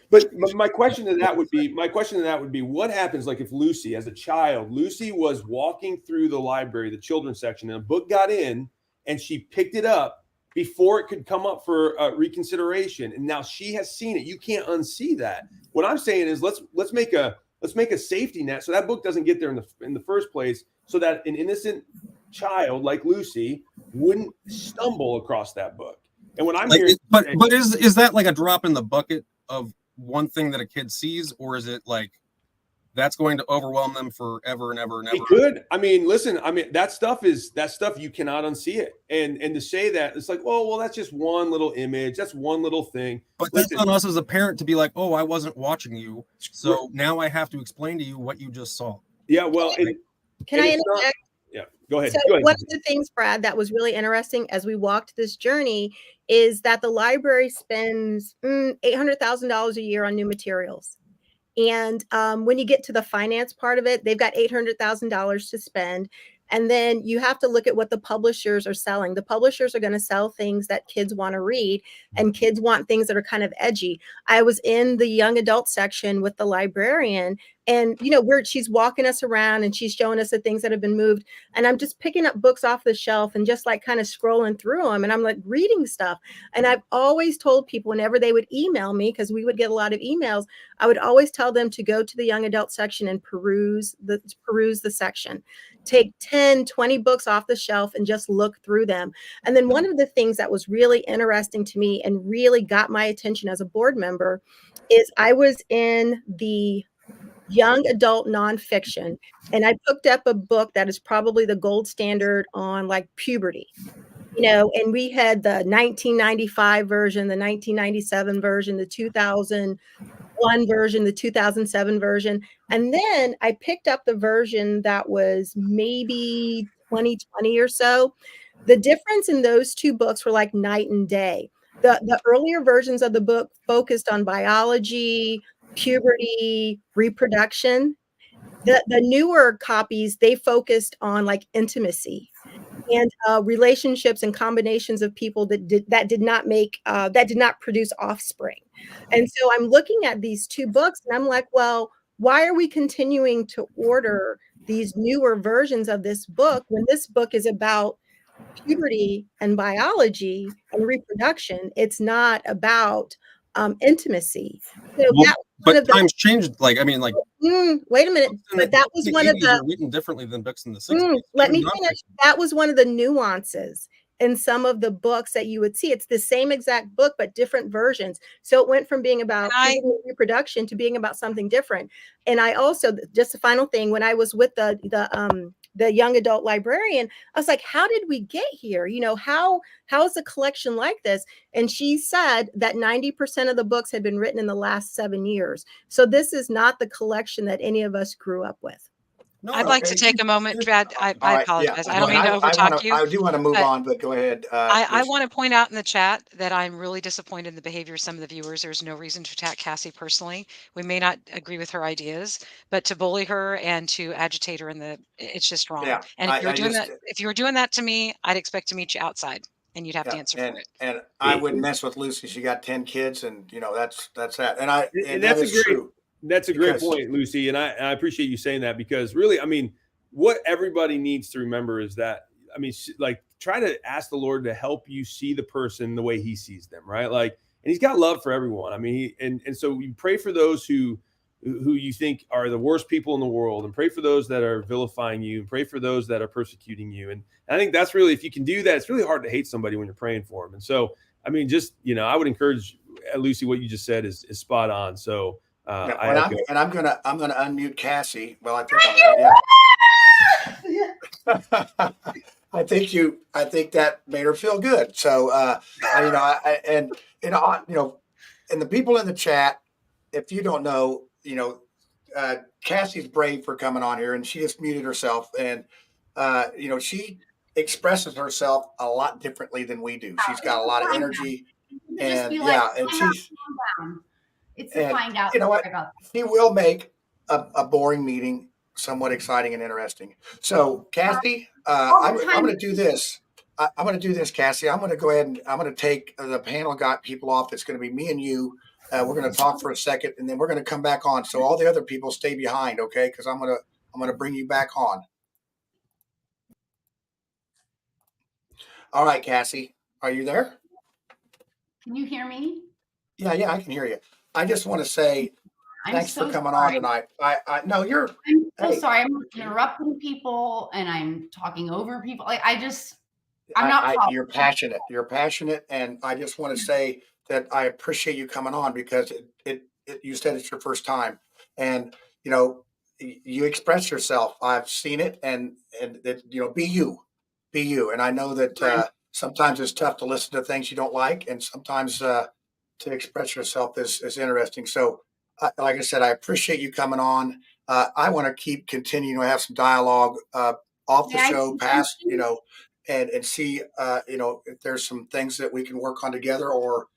But my question to that would be, what happens like if Lucy, as a child, Lucy was walking through the library, the children's section, and a book got in and she picked it up before it could come up for reconsideration, and now she has seen it. You can't unsee that. What I'm saying is let's make a safety net so that book doesn't get there in the first place, so that an innocent child like Lucy wouldn't stumble across that book. And when I'm hearing, but is that like a drop in the bucket of one thing that a kid sees, or is it like that's going to overwhelm them forever and ever and ever? It could. I mean, listen, that stuff you cannot unsee it. And to say that, it's like, well, that's just one little image. That's one little thing. But that's on us as a parent to be like, oh, I wasn't watching you, so now I have to explain to you what you just saw. Yeah, well, can I interject? Yeah, go ahead. So Go ahead. one of the things, Brad, that was really interesting as we walked this journey is that the library spends $800,000 a year on new materials. And when you get to the finance part of it, they've got $800,000 to spend. And then you have to look at what the publishers are selling. The publishers are going to sell things that kids want to read, and kids want things that are kind of edgy. I was in the young adult section with the librarian, and she's walking us around and she's showing us the things that have been moved. And I'm just picking up books off the shelf and just like kind of scrolling through them. And I'm like reading stuff. And I've always told people whenever they would email me, because we would get a lot of emails, I would always tell them to go to the young adult section and peruse the section. Take 10, 20 books off the shelf and just look through them. And then one of the things that was really interesting to me and really got my attention as a board member is I was in the young adult nonfiction, and I picked up a book that is probably the gold standard on like puberty, and we had the 1995 version, the 1997 version, the 2001 version, the 2007 version. And then I picked up the version that was maybe 2020 or so. The difference in those two books were like night and day. The earlier versions of the book focused on biology, puberty, reproduction. The newer copies, they focused on like intimacy and relationships and combinations of people that did not produce offspring. And so I'm looking at these two books and I'm like, well, why are we continuing to order these newer versions of this book when this book is about puberty and biology and reproduction? It's not about intimacy. So but times changed. Wait a minute. But that was one of the written differently than books in the 60s. Let me finish. That was one of the nuances in some of the books that you would see. It's the same exact book, but different versions. So it went from being about reproduction to being about something different. And I also, just a final thing, when I was with the the young adult librarian. I was like, how did we get here? You know, how is a collection like this? And she said that 90% of the books had been written in the last 7 years. So this is not the collection that any of us grew up with. No, I'd like to take a moment, Brad. I All right, apologize. yeah. I don't mean to overtalk you. I do want to move but on, but go ahead. I want to point out in the chat that I'm really disappointed in the behavior of some of the viewers. There's no reason to attack Cassie personally. We may not agree with her ideas, but to bully her and to agitate her it's just wrong. Yeah, And if you were doing that to me, I'd expect to meet you outside and you'd have to answer for it. And I wouldn't mess with Lucy. She got 10 kids, and you know that's that. And And that that's is true. That's a great point, Lucy. And I appreciate you saying that, because really, I mean, what everybody needs to remember is that, I mean, like, try to ask the Lord to help you see the person the way he sees them, right? Like, and he's got love for everyone. I mean, and so you pray for those who you think are the worst people in the world, and pray for those that are vilifying you, and pray for those that are persecuting you. And I think that's really, if you can do that, it's really hard to hate somebody when you're praying for them. And so, I mean, just, you know, I would encourage, Lucy, what you just said is spot on. So, I'm gonna unmute Cassie. Well, I think I think that made her feel good. So, and the people in the chat, if you don't know, Cassie's brave for coming on here, and she just muted herself, and she expresses herself a lot differently than we do. She's got a lot of energy, and it's to find out. You know what? He will make a boring meeting somewhat exciting and interesting. So, Cassie, I'm going to do this. I'm going to do this, Cassie. I'm going to go ahead and I'm going to take the panel got people off. It's going to be me and you. We're going to talk for a second, and then we're going to come back on. So all the other people stay behind, okay? Because I'm going to bring you back on. All right, Cassie, are you there? Can you hear me? Yeah, I can hear you. I just want to say thanks for coming on tonight. I'm so sorry. I'm interrupting people and I'm talking over people. Like you're passionate. You're passionate, and I just want to say that I appreciate you coming on, because you said it's your first time, and you express yourself. I've seen it, and be you. And I know that sometimes it's tough to listen to things you don't like, and sometimes to express yourself is interesting. So, like I said, I appreciate you coming on. I want to continuing to have some dialogue off the show, past, and see, if there's some things that we can work on together, or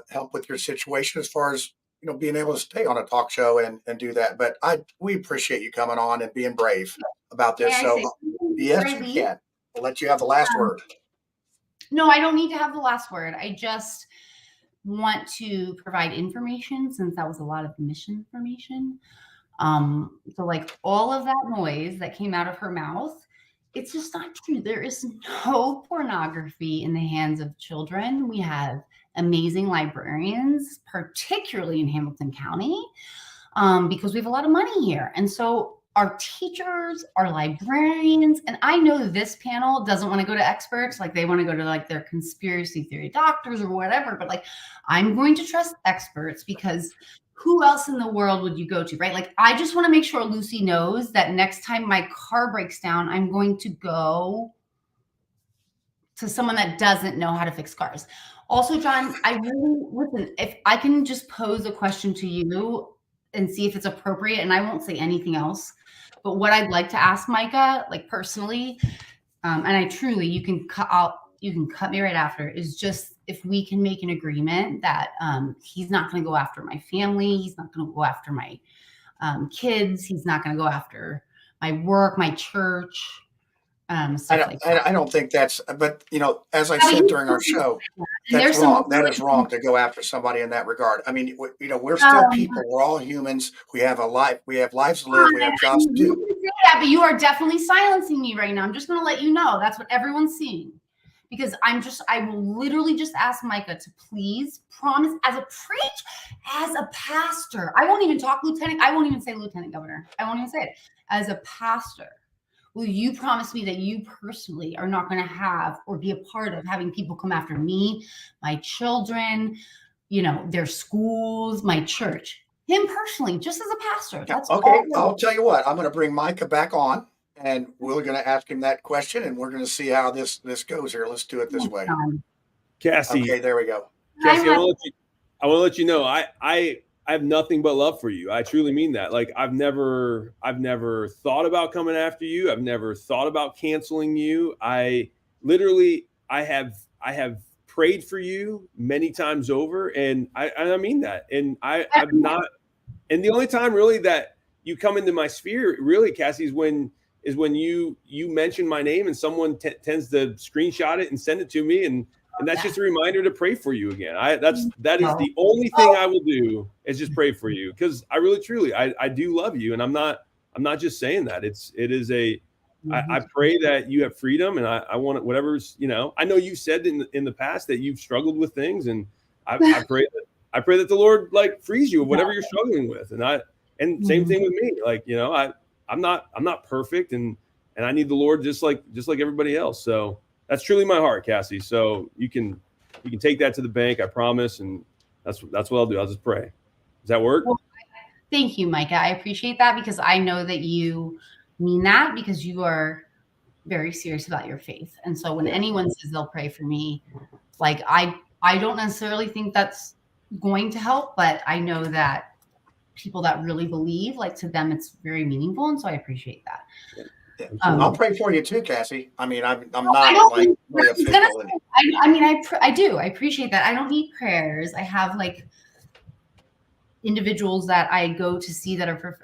help with your situation as far as, being able to stay on a talk show and do that. But we appreciate you coming on and being brave about this. So, yes, you can. We'll let you have the last word. No, I don't need to have the last word. I just want to provide information, since that was a lot of misinformation. So like all of that noise that came out of her mouth, it's just not true. There is no pornography in the hands of children. We have amazing librarians, particularly in Hamilton County, because we have a lot of money here. And so our teachers, our librarians, and I know this panel doesn't want to go to experts, like they want to go to like their conspiracy theory doctors or whatever, but like I'm going to trust experts, because who else in the world would you go to, right? Like I just want to make sure Lucy knows that next time my car breaks down, I'm going to go to someone that doesn't know how to fix cars. Also, John, listen, if I can just pose a question to you and see if it's appropriate, and I won't say anything else. But what I'd like to ask Micah, like personally, and I truly, you can cut me right after, is just if we can make an agreement that he's not going to go after my family, he's not going to go after my kids, he's not going to go after my work, my church. I don't think that's, but as I said during our show, that's wrong. That is wrong to go after somebody in that regard. I mean, we're still people. We're all humans. We have a life. We have lives to live. We have jobs to do. You can say that, but you are definitely silencing me right now. I'm just going to let you know that's what everyone's seeing, because I will literally just ask Micah to please promise as a pastor. I won't even talk lieutenant. I won't even say lieutenant governor. I won't even say it. As a pastor, will you promise me that you personally are not going to have or be a part of having people come after me, my children, their schools, my church, him personally, just as a pastor? That's okay. I'll tell you what, I'm going to bring Micah back on, and we're going to ask him that question, and we're going to see how this goes here. Let's do it this way. Cassie. Okay, there we go. Cassie, I want to let you know, I have nothing but love for you. I truly mean that. Like I've never thought about coming after you. I've never thought about canceling you. I have prayed for you many times over, and I mean that. And I'm not. And the only time really that you come into my sphere, really, Cassie, is when you mention my name and someone tends to screenshot it and send it to me, and that's just a reminder to pray for you again. That is the only thing I will do is just pray for you, because I really truly I do love you, and I'm not just saying that. I pray that you have freedom, and I want it, whatever's, I know you said in the past that you've struggled with things, and I pray that the Lord like frees you of whatever you're struggling with. And same thing with me. Like, I'm not perfect, and I need the Lord just like everybody else. So that's truly my heart, Cassie. So you can take that to the bank, I promise. And that's what I'll do. I'll just pray. Does that work? Well, thank you, Micah. I appreciate that, because I know that you mean that, because you are very serious about your faith. And so when anyone says they'll pray for me, like I don't necessarily think that's going to help, but I know that people that really believe, like to them, it's very meaningful. And so I appreciate that. Yeah. I'll pray for you too, Cassie. I mean, I'm not like really official. I do. I appreciate that. I don't need prayers. I have like individuals that I go to see that are,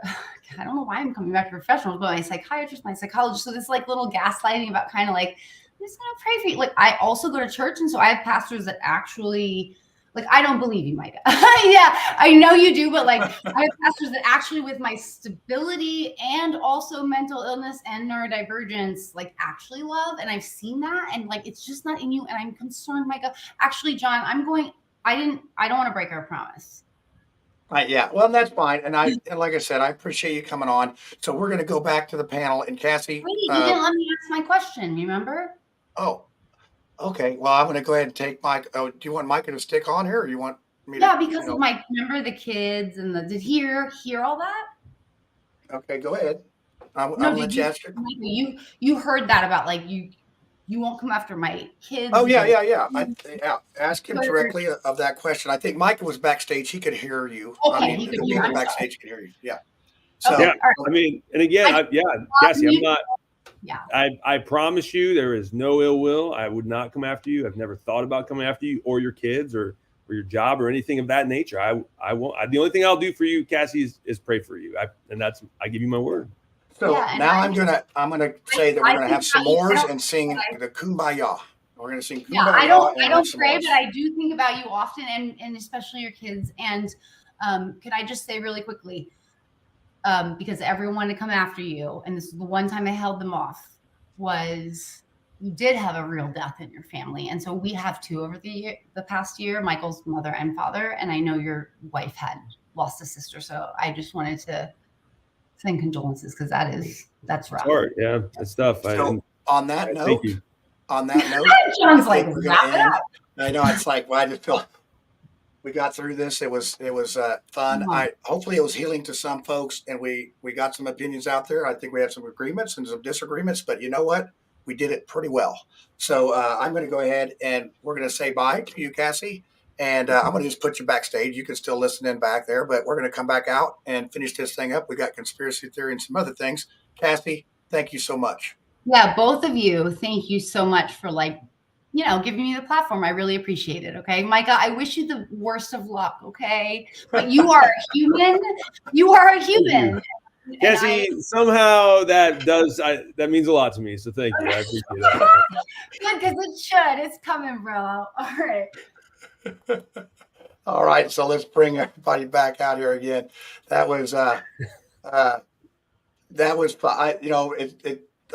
I don't know why I'm coming back to professionals, but my psychiatrist, my psychologist. So this like little gaslighting about kind of like, I'm just going to pray for you. Like I also go to church. And so I have pastors that actually, like, I don't believe you, Micah. Yeah, I know you do, but like I have pastors that actually, with my stability and also mental illness and neurodivergence, like actually love. And I've seen that, and like it's just not in you. And I'm concerned, Micah. Actually, John, I don't want to break our promise. Yeah, well, that's fine. And like I said, I appreciate you coming on. So we're going to go back to the panel. And Cassie, wait, you didn't let me ask my question. Remember? Oh. Okay, well, I'm going to go ahead and take Mike. Oh, do you want Micah to stick on here, or do you want me to? Yeah, because of Mike. Remember the kids and did he hear all that? Okay, go ahead. I'll let you ask her. You heard that about like you won't come after my kids. Oh yeah. Ask him directly of that question. I think Micah was backstage; he could hear you. Okay, the people backstage could hear you. Yeah. So okay, I mean, and again, Cassie, I'm not. Yeah. I promise you there is no ill will. I would not come after you. I've never thought about coming after you or your kids or your job or anything of that nature. I won't. The only thing I'll do for you, Cassie, is pray for you. I give you my word. So now I'm gonna say that we're gonna have s'mores and sing the Kumbaya. We're gonna sing Kumbaya. Yeah, I don't pray, but I do think about you often, and especially your kids. And could I just say really quickly, because everyone wanted to come after you, and this is the one time I held them off, was you did have a real death in your family. And so we have two over the past year, Michael's mother and father, and I know your wife had lost a sister. So I just wanted to send condolences, because that's rough. Sorry, yeah, it's tough. So on that note, John's like, wrap it up. I know, it's like, well, I just feel we got through this. It was fun. Hopefully it was healing to some folks, and we got some opinions out there. I think we had some agreements and some disagreements, but you know what? We did it pretty well. So I'm going to go ahead and we're going to say bye to you, Cassie. And I'm going to just put you backstage. You can still listen in back there, but we're going to come back out and finish this thing up. We got conspiracy theory and some other things. Cassie, thank you so much. Yeah, both of you. Thank you so much for giving me the platform. I really appreciate it. Okay, Micah, I wish you the worst of luck. Okay, but you are a human. You are a human. Cassie, somehow that means a lot to me. So thank you. I appreciate that. Good, because it should. It's coming, bro. All right. All right, so let's bring everybody back out here again. That was fun.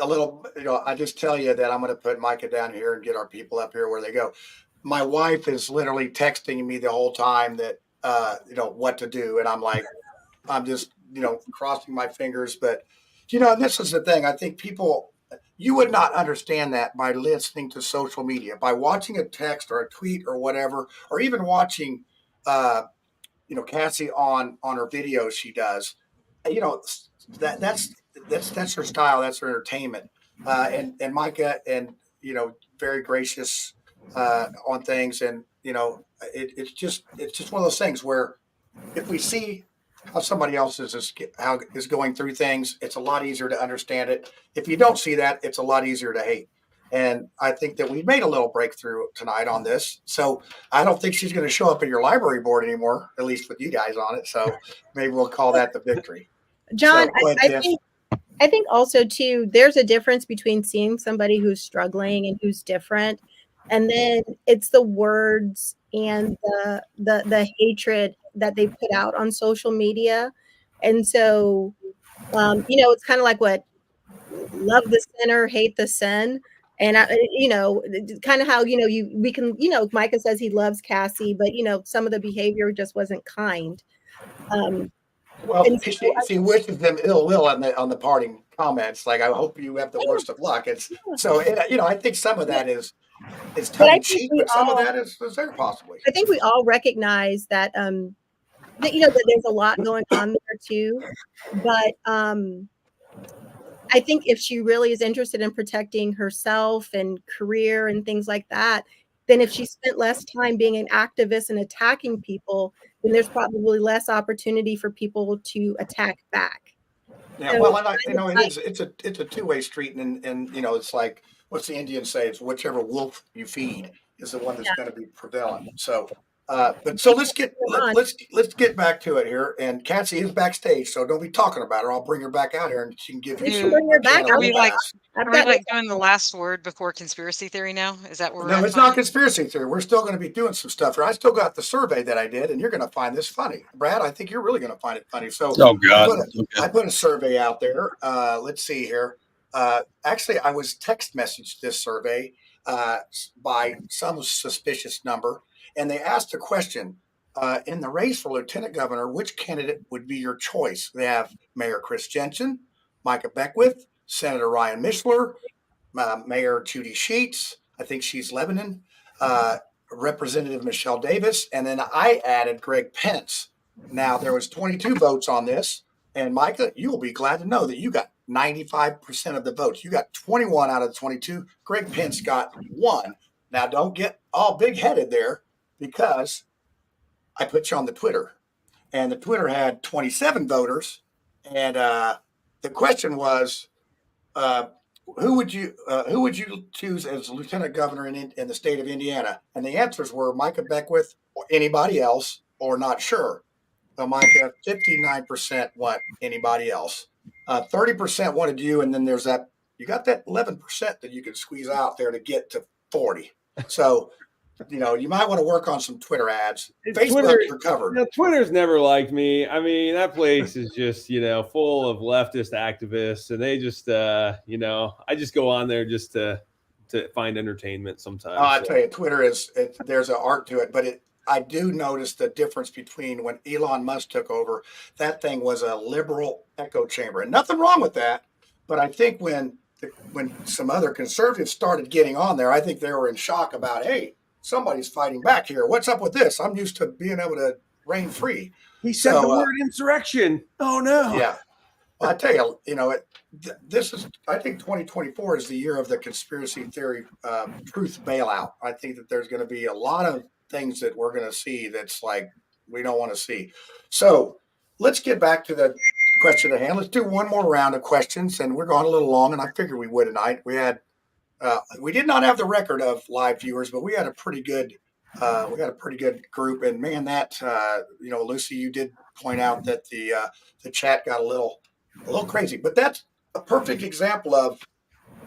A little, I just tell you that I'm going to put Micah down here and get our people up here where they go. My wife is literally texting me the whole time that, what to do. And I'm like, I'm just, crossing my fingers. But, this is the thing. I think you would not understand that by listening to social media, by watching a text or a tweet or whatever, or even watching, Cassie on her videos she does. That's that's her style. That's her entertainment. And Micah, and very gracious on things, and it's just one of those things where if we see how somebody else is going through things, it's a lot easier to understand it. If you don't see that, it's a lot easier to hate. And I think that we made a little breakthrough tonight on this. So I don't think she's going to show up at your library board anymore, at least with you guys on it. So maybe we'll call that the victory. John, So, go ahead, Tiff. I think also too, there's a difference between seeing somebody who's struggling and who's different, and then it's the words and the hatred that they put out on social media. And so it's kind of like what love the sinner, hate the sin. And kind of how we can Micah says he loves Cassie, but some of the behavior just wasn't kind. Well, she wishes them ill will on the parting comments. Like, I hope you have the worst of luck. It's so I think some of that is tongue in cheek, but some of that is there possibly. I think we all recognize that that there's a lot going on there too, but I think if she really is interested in protecting herself and career and things like that, then if she spent less time being an activist and attacking people, then there's probably less opportunity for people to attack back. Yeah, So, well, and it's a two-way street, and it's like, what's the Indians say? It's whichever wolf you feed is the one that's going to be prevalent. So, let's get back to it here. And Cassie is backstage, so don't be talking about her. I'll bring her back out here, and she can give you some. Are we like doing the last word before conspiracy theory now? Is that where we're No, it's not conspiracy theory. We're still going to be doing some stuff here. I still got the survey that I did, and you're going to find this funny. Brad, I think you're really going to find it funny. So, oh God, I put a survey out there. Let's see here. Actually, I was text messaged this survey by some suspicious number, and they asked a question. In the race for lieutenant governor, which candidate would be your choice? They have Mayor Chris Jensen, Micah Beckwith, Senator Ryan Mishler, Mayor Judy Sheets, I think she's Lebanon, Representative Michelle Davis, and then I added Greg Pence. Now, there was 22 votes on this, and Micah, you will be glad to know that you got 95% of the votes. You got 21 out of the 22. Greg Pence got 1. Now, don't get all big-headed there, because I put you on the Twitter, and the Twitter had 27 voters, and the question was, who would you choose as lieutenant governor in the state of Indiana? And the answers were Micah Beckwith or anybody else, or not sure. So Micah, 59% want anybody else. 30% wanted you, and then there's you got that 11% that you can squeeze out there to get to 40. So you might want to work on some Twitter ads. Facebook, you're covered. Twitter's never liked me. I mean, that place is just, full of leftist activists, and they just, I just go on there just to find entertainment sometimes. I tell you, Twitter there's an art to it, but I do notice the difference between when Elon Musk took over. That thing was a liberal echo chamber, and nothing wrong with that. But I think when some other conservatives started getting on there, I think they were in shock about, hey, somebody's fighting back here. What's up with this? I'm used to being able to reign free. He said the word insurrection. Oh no. Yeah. Well, I tell you, this is. I think 2024 is the year of the conspiracy theory truth bailout. I think that there's going to be a lot of things that we're going to see that's like we don't want to see. So let's get back to the question at hand. Let's do one more round of questions, and we're going a little long, and I figured we would tonight. We did not have the record of live viewers, but we had a pretty good group. And man, that Lucy, you did point out that the chat got a little crazy, but that's a perfect example of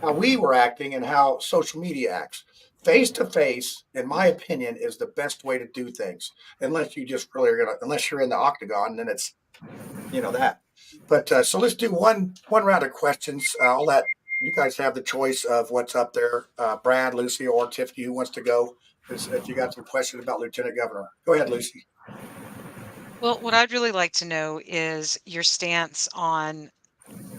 how we were acting and how social media acts. Face to face, in my opinion, is the best way to do things. Unless you just really are unless you're in the octagon, then it's that. But so let's do one round of questions. I'll let you guys have the choice of what's up there. Brad, Lucy, or Tiffany, who wants to go? If you got some questions about Lieutenant Governor, go ahead, Lucy. Well, what I'd really like to know is your stance on,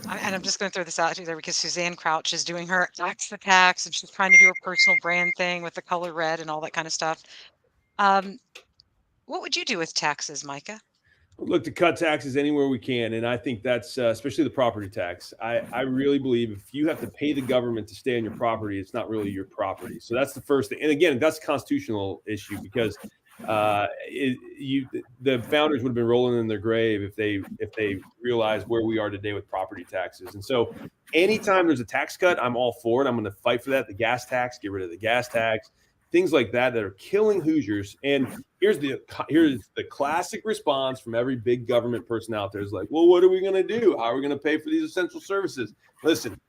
and I'm just going to throw this out there because Suzanne Crouch is doing her Axe the Tax, and she's trying to do a personal brand thing with the color red and all that kind of stuff. What would you do with taxes, Micah? Look to cut taxes anywhere we can, and I think that's especially the property tax. I really believe if you have to pay the government to stay on your property, it's not really your property. So that's the first thing. And again, that's a constitutional issue because the founders would have been rolling in their grave if they realized where we are today with property taxes. And so, anytime there's a tax cut, I'm all for it. I'm going to fight for that. The gas tax, get rid of the gas tax. Things like that are killing Hoosiers. And here's the classic response from every big government person out there is like, well, what are we going to do? How are we going to pay for these essential services? Listen,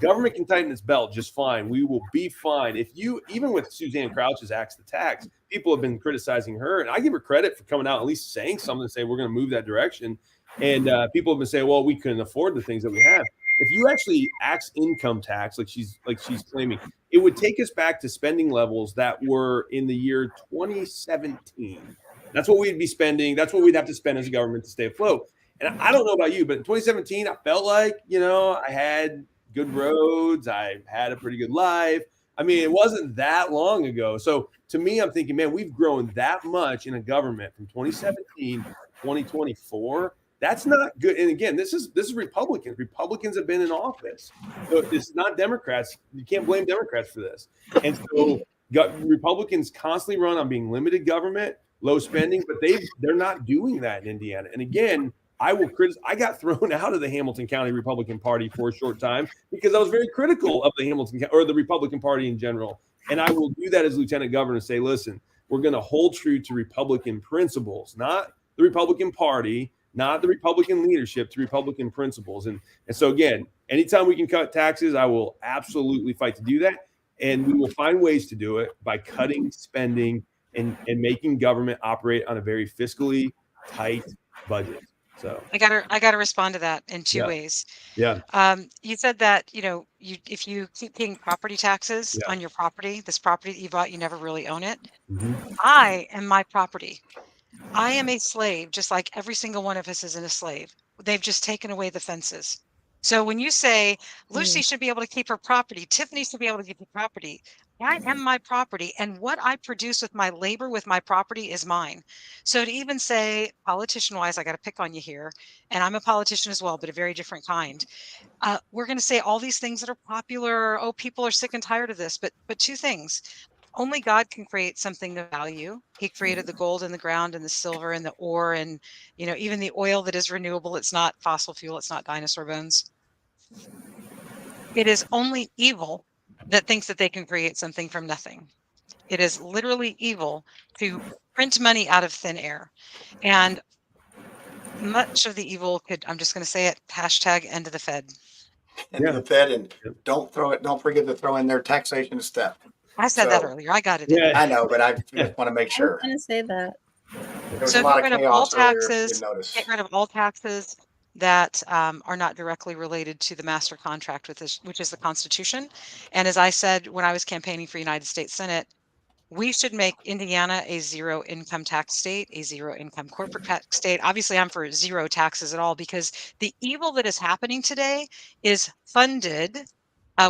government can tighten its belt just fine. We will be fine. Even with Suzanne Crouch's Axe the Tax, people have been criticizing her. And I give her credit for coming out, at least saying something to say we're going to move that direction. And people have been saying, well, we couldn't afford the things that we have. If you actually axe income tax, like she's claiming, it would take us back to spending levels that were in the year 2017. That's what we'd be spending. That's what we'd have to spend as a government to stay afloat. And I don't know about you, but in 2017, I felt like, I had good roads. I had a pretty good life. I mean, it wasn't that long ago. So to me, I'm thinking, man, we've grown that much in a government from 2017 to 2024. That's not good. And again, this is Republicans. Republicans have been in office. So it's not Democrats. You can't blame Democrats for this. And so Republicans constantly run on being limited government, low spending, but they're not doing that in Indiana. And again, I got thrown out of the Hamilton County Republican Party for a short time because I was very critical of the the Republican Party in general. And I will do that as lieutenant governor and say, listen, we're going to hold true to Republican principles, not the Republican Party, not the Republican leadership, to Republican principles. And so again, anytime we can cut taxes, I will absolutely fight to do that. And we will find ways to do it by cutting spending and making government operate on a very fiscally tight budget. So I gotta respond to that in two ways. Yeah. You said that, if you keep paying property taxes on your property, this property that you bought, you never really own it. Mm-hmm. I am my property. I am a slave, just like every single one of us is a slave. They've just taken away the fences. So when you say Lucy should be able to keep her property, Tiffany should be able to keep her property, I am my property, and what I produce with my labor, with my property, is mine. So to even say, politician-wise, I got to pick on you here, and I'm a politician as well, but a very different kind. We're going to say all these things that are popular. Oh, people are sick and tired of this, but two things. Only God can create something of value. He created the gold in the ground and the silver and the ore and, even the oil that is renewable. It's not fossil fuel. It's not dinosaur bones. It is only evil that thinks that they can create something from nothing. It is literally evil to print money out of thin air. And much of the evil I'm just going to say it, #end of the Fed. End of the Fed, and don't forget to throw in their taxation step. I said that earlier. I got it. Yeah, I know, but I just want to make sure. I was going to say that. So get rid of all taxes. Get rid of all taxes that are not directly related to the master contract, which is the Constitution. And as I said when I was campaigning for United States Senate, we should make Indiana a zero income tax state, a zero income corporate tax state. Obviously, I'm for zero taxes at all, because the evil that is happening today is funded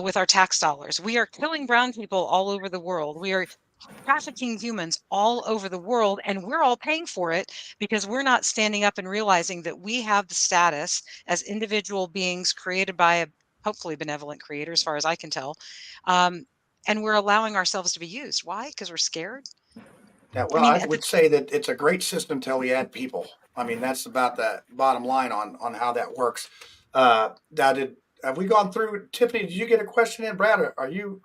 with our tax dollars. We are killing brown people all over the world. We are trafficking humans all over the world, and we're all paying for it because we're not standing up and realizing that we have the status as individual beings created by a hopefully benevolent creator, as far as I can tell. And we're allowing ourselves to be used. Why? Because we're scared. Yeah, well, I would say that it's a great system until we add people. I mean, that's about the bottom line on how that works. Have we gone through? Tiffany, did you get a question in? Brad, are you?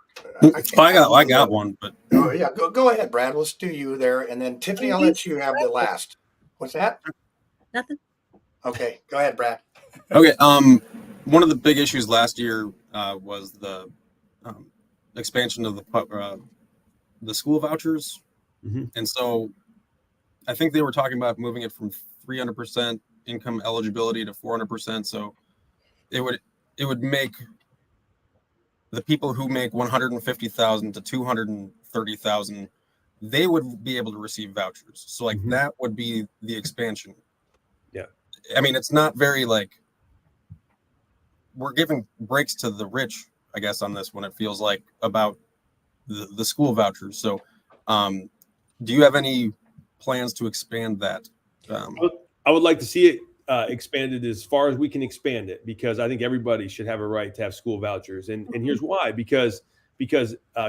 I got one, but yeah, go ahead, Brad. Let's do you there, and then Tiffany, I'll let you have the last. What's that? Nothing. Okay, go ahead, Brad. Okay. One of the big issues last year was the expansion of the school vouchers, and so I think they were talking about moving it from 300% income eligibility to 400%. So it would make the people who make 150,000 to 230,000, they would be able to receive vouchers. So that would be the expansion. Yeah. I mean, it's not very we're giving breaks to the rich, I guess, on this one. It feels like about the school vouchers. So do you have any plans to expand that? I would like to see it expanded as far as we can expand it, because I think everybody should have a right to have school vouchers. And here's why: because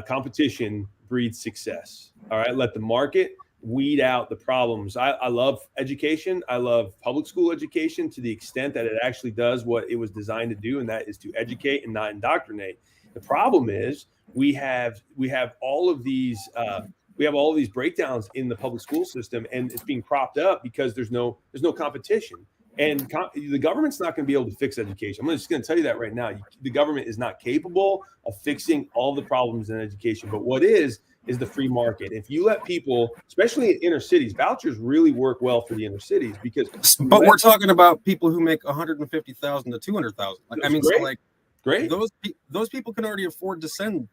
competition breeds success. All right, let the market weed out the problems. I love education. I love public school education to the extent that it actually does what it was designed to do, and that is to educate and not indoctrinate. The problem is we have all of these breakdowns in the public school system, and it's being propped up because there's no competition. And the government's not going to be able to fix education. I'm just going to tell you that right now. The government is not capable of fixing all the problems in education. But what is the free market. If you let people, especially in inner cities, vouchers really work well for the inner cities because. But we're talking about people who make 150,000 to 200,000. I mean, great. So like, great. Those people can already afford to send,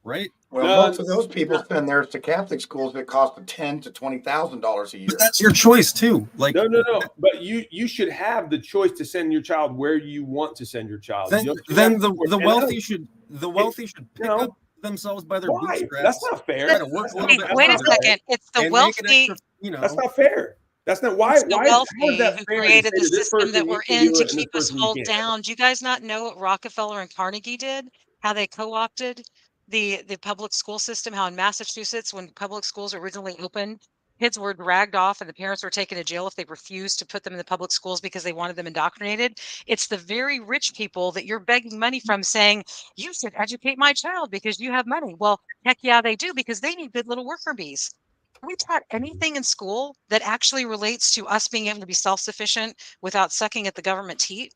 right? Well, most of those people send theirs to Catholic schools that cost $10,000 to $20,000 a year. But that's your choice too. Like no. But you should have the choice to send your child where you want to send your child. Then the wealthy should pick up themselves by their bootstraps. That's not fair. Wait a second. It's the wealthy. That's not fair. That's not why. It's the wealthy who created the system that we're in to keep us all down. Do you guys not know what Rockefeller and Carnegie did? How they co-opted the public school system? How in Massachusetts, when public schools originally opened, kids were dragged off and the parents were taken to jail if they refused to put them in the public schools because they wanted them indoctrinated. It's the very rich people that you're begging money from saying, you should educate my child because you have money. Well, heck yeah, they do, because they need good little worker bees. Have we taught anything in school that actually relates to us being able to be self-sufficient without sucking at the government teat?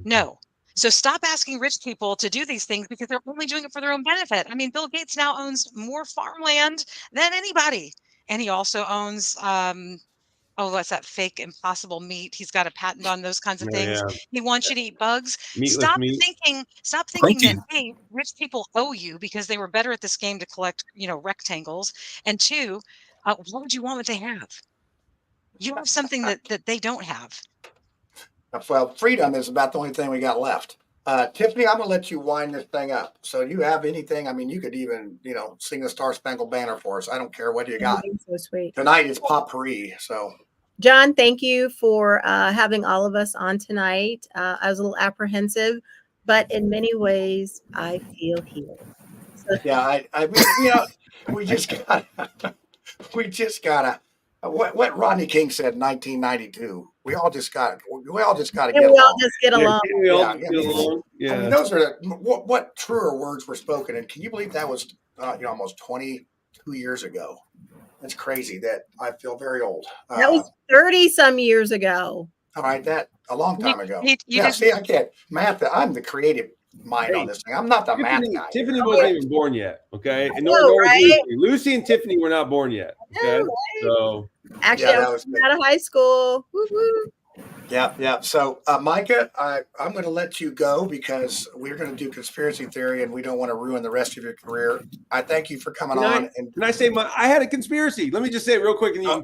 No. So stop asking rich people to do these things because they're only doing it for their own benefit. I mean, Bill Gates now owns more farmland than anybody. And he also owns, what's that fake impossible meat? He's got a patent on those kinds of things. Yeah. He wants you to eat bugs. Meatless meat. Stop thinking that, hey, rich people owe you because they were better at this game to collect, rectangles. And two, what would you want what they have? You have something that they don't have. Well, freedom is about the only thing we got left. Tiffany, I'm going to let you wind this thing up. So you have anything? I mean, you could even, sing the Star Spangled Banner for us. I don't care what you got. So sweet. Tonight is potpourri. So, John, thank you for having all of us on tonight. I was a little apprehensive, but in many ways, I feel healed. So, yeah, we just gotta. What Rodney King said in 1992. We all just got to get along. We all just get along. Yeah. I mean, those are what truer words were spoken. And can you believe that was almost 22 years ago? That's crazy. That I feel very old. That was 30 some years ago. All right, that a long time ago. You See, I can't math. I'm the creative mind on this thing. I'm not the math guy. Tiffany wasn't even born yet. Okay, and nor right? was Lucy and Tiffany were not born yet. Okay, right? so actually, I was out of high school. Woo-hoo. Yeah. So, Micah, I'm going to let you go because we're going to do conspiracy theory, and we don't want to ruin the rest of your career. I thank you for coming on. Can I say I had a conspiracy? Let me just say it real quick. And no.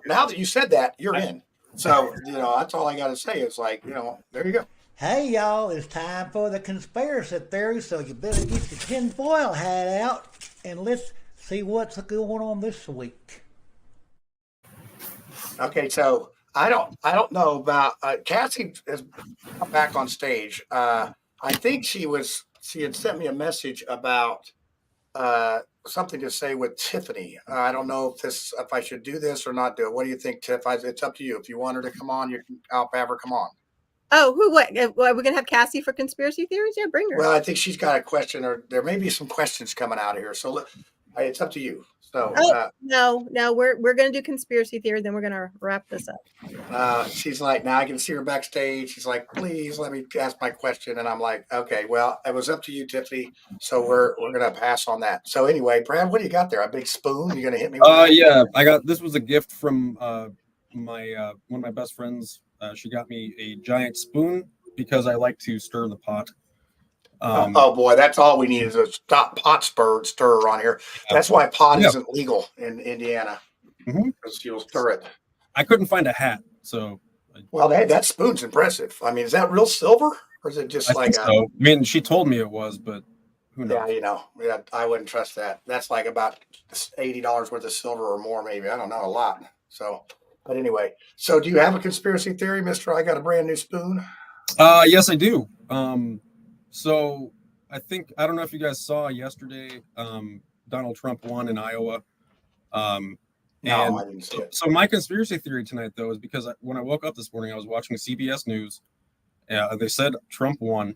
Now that you said that, you're in. So, that's all I got to say. It's like, there you go. Hey, y'all, it's time for the conspiracy theory, so you better get your tinfoil hat out, and let's see what's going on this week. Okay, so I don't know about Cassie is back on stage. I think she had sent me a message about something to say with Tiffany. I don't know if I should do this or not do it. What do you think, Tiff? It's up to you. If you want her to come on, I'll have her come on. Oh, what? We're going to have Cassie for conspiracy theories? Yeah, bring her. Well, I think she's got a question, or there may be some questions coming out of here. So it's up to you. So no, we're going to do conspiracy theory. Then we're going to wrap this up. She's like, now I can see her backstage. She's like, please let me ask my question. And I'm like, okay, well, it was up to you, Tiffany. So we're going to pass on that. So anyway, Brad, what do you got there? A big spoon? You're going to hit me with yeah, this was a gift from my one of my best friends. She got me a giant spoon because I like to stir the pot. Oh boy, that's all we need is a pot stirrer on here. That's why pot isn't legal in Indiana, because you'll stir it. I couldn't find a hat, so. Well, that spoon's impressive. I mean, is that real silver, or is it just so. I mean, she told me it was, but who knows? Yeah, I wouldn't trust that. That's like about $80 worth of silver or more, maybe. I don't know, a lot. So, But anyway, so do you have a conspiracy theory, Mister? I got a brand new spoon. Yes, I do. So I don't know if you guys saw yesterday, Donald Trump won in Iowa. No, I didn't see it. So my conspiracy theory tonight, though, is because when I woke up this morning, I was watching CBS News. They said Trump won.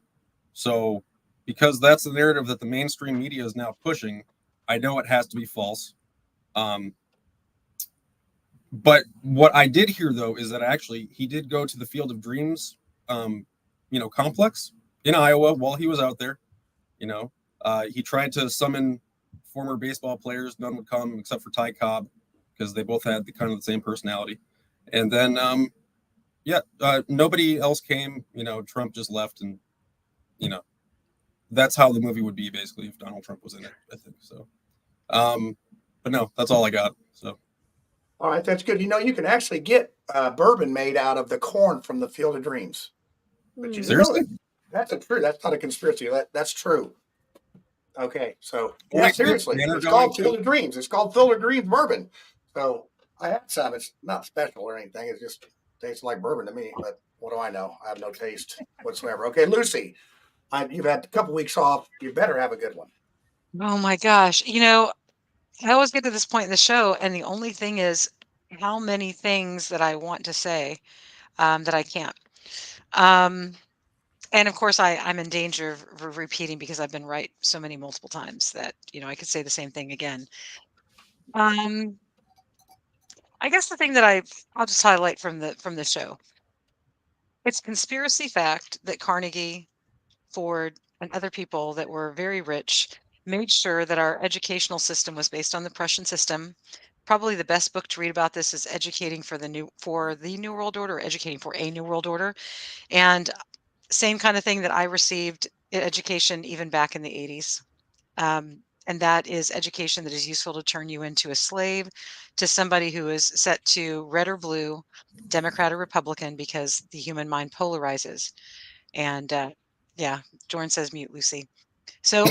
So because that's the narrative that the mainstream media is now pushing, I know it has to be false. But what I did hear, though, is that actually he did go to the Field of Dreams, complex in Iowa while he was out there. He tried to summon former baseball players. None would come except for Ty Cobb because they both had the same personality. And then, nobody else came. Trump just left, and that's how the movie would be basically if Donald Trump was in it, I think. So, but no, that's all I got. So. All right, that's good. You can actually get bourbon made out of the corn from the Field of Dreams. But you Seriously? That's true. That's not a conspiracy. That's true. Okay, so Wait, seriously, it's called Field of Dreams. It's called Field of Dreams bourbon. So I had some. It's not special or anything. It just tastes like bourbon to me. But what do I know? I have no taste whatsoever. Okay, Lucy, you've had a couple weeks off. You better have a good one. Oh my gosh. I always get to this point in the show, and the only thing is how many things that I want to say that I can't. And of course, I'm in danger of repeating because I've been right so many multiple times that I could say the same thing again. I guess the thing that I'll just highlight from the show. It's conspiracy fact that Carnegie, Ford, and other people that were very rich made sure that our educational system was based on the Prussian system. Probably the best book to read about this is Educating for the New World Order, or Educating for a New World Order. And same kind of thing that I received education even back in the 80s. And that is education that is useful to turn you into a slave, to somebody who is set to red or blue, Democrat or Republican, because the human mind polarizes. And Jordan says mute, Lucy. So,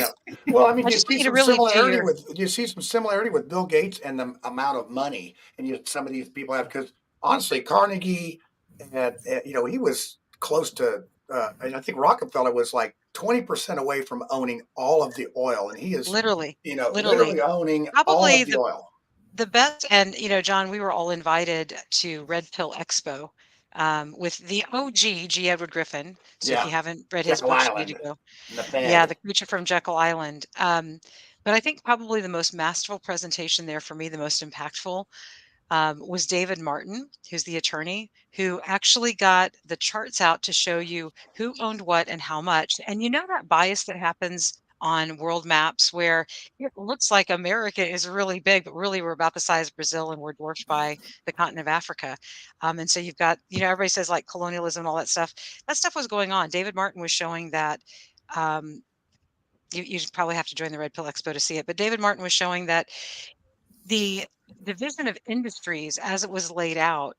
well, I mean, I you just see want you to some really similarity with Bill Gates and the amount of money, and some of these people have, because honestly, Carnegie, he was close to, and I think Rockefeller was like 20% away from owning all of the oil, and he is literally owning all probably of the oil. The best, and John, we were all invited to Red Pill Expo with the OG G. Edward Griffin. So if you haven't read his Jekyll books, you Island, need to go. the Fed. Yeah, the creature from Jekyll Island. But I think probably the most masterful presentation there for me, the most impactful, was David Martin, who's the attorney, who actually got the charts out to show you who owned what and how much. And that bias that happens on world maps where it looks like America is really big, but really we're about the size of Brazil and we're dwarfed by the continent of Africa. And so you've got, everybody says like colonialism and all that stuff. That stuff was going on. David Martin was showing that. You probably have to join the Red Pill Expo to see it. But David Martin was showing that the division of industries as it was laid out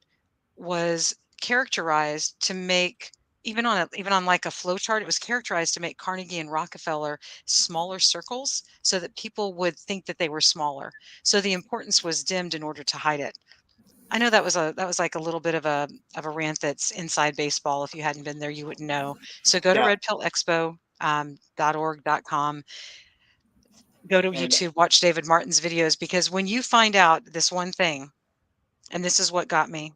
was characterized to make, even on like a flow chart, it was characterized to make Carnegie and Rockefeller smaller circles so that people would think that they were smaller. So the importance was dimmed in order to hide it. I know that was like a little bit of a rant that's inside baseball. If you hadn't been there, you wouldn't know. So go to redpillexpo.org.com. Go to YouTube, watch David Martin's videos, because when you find out this one thing, and this is what got me,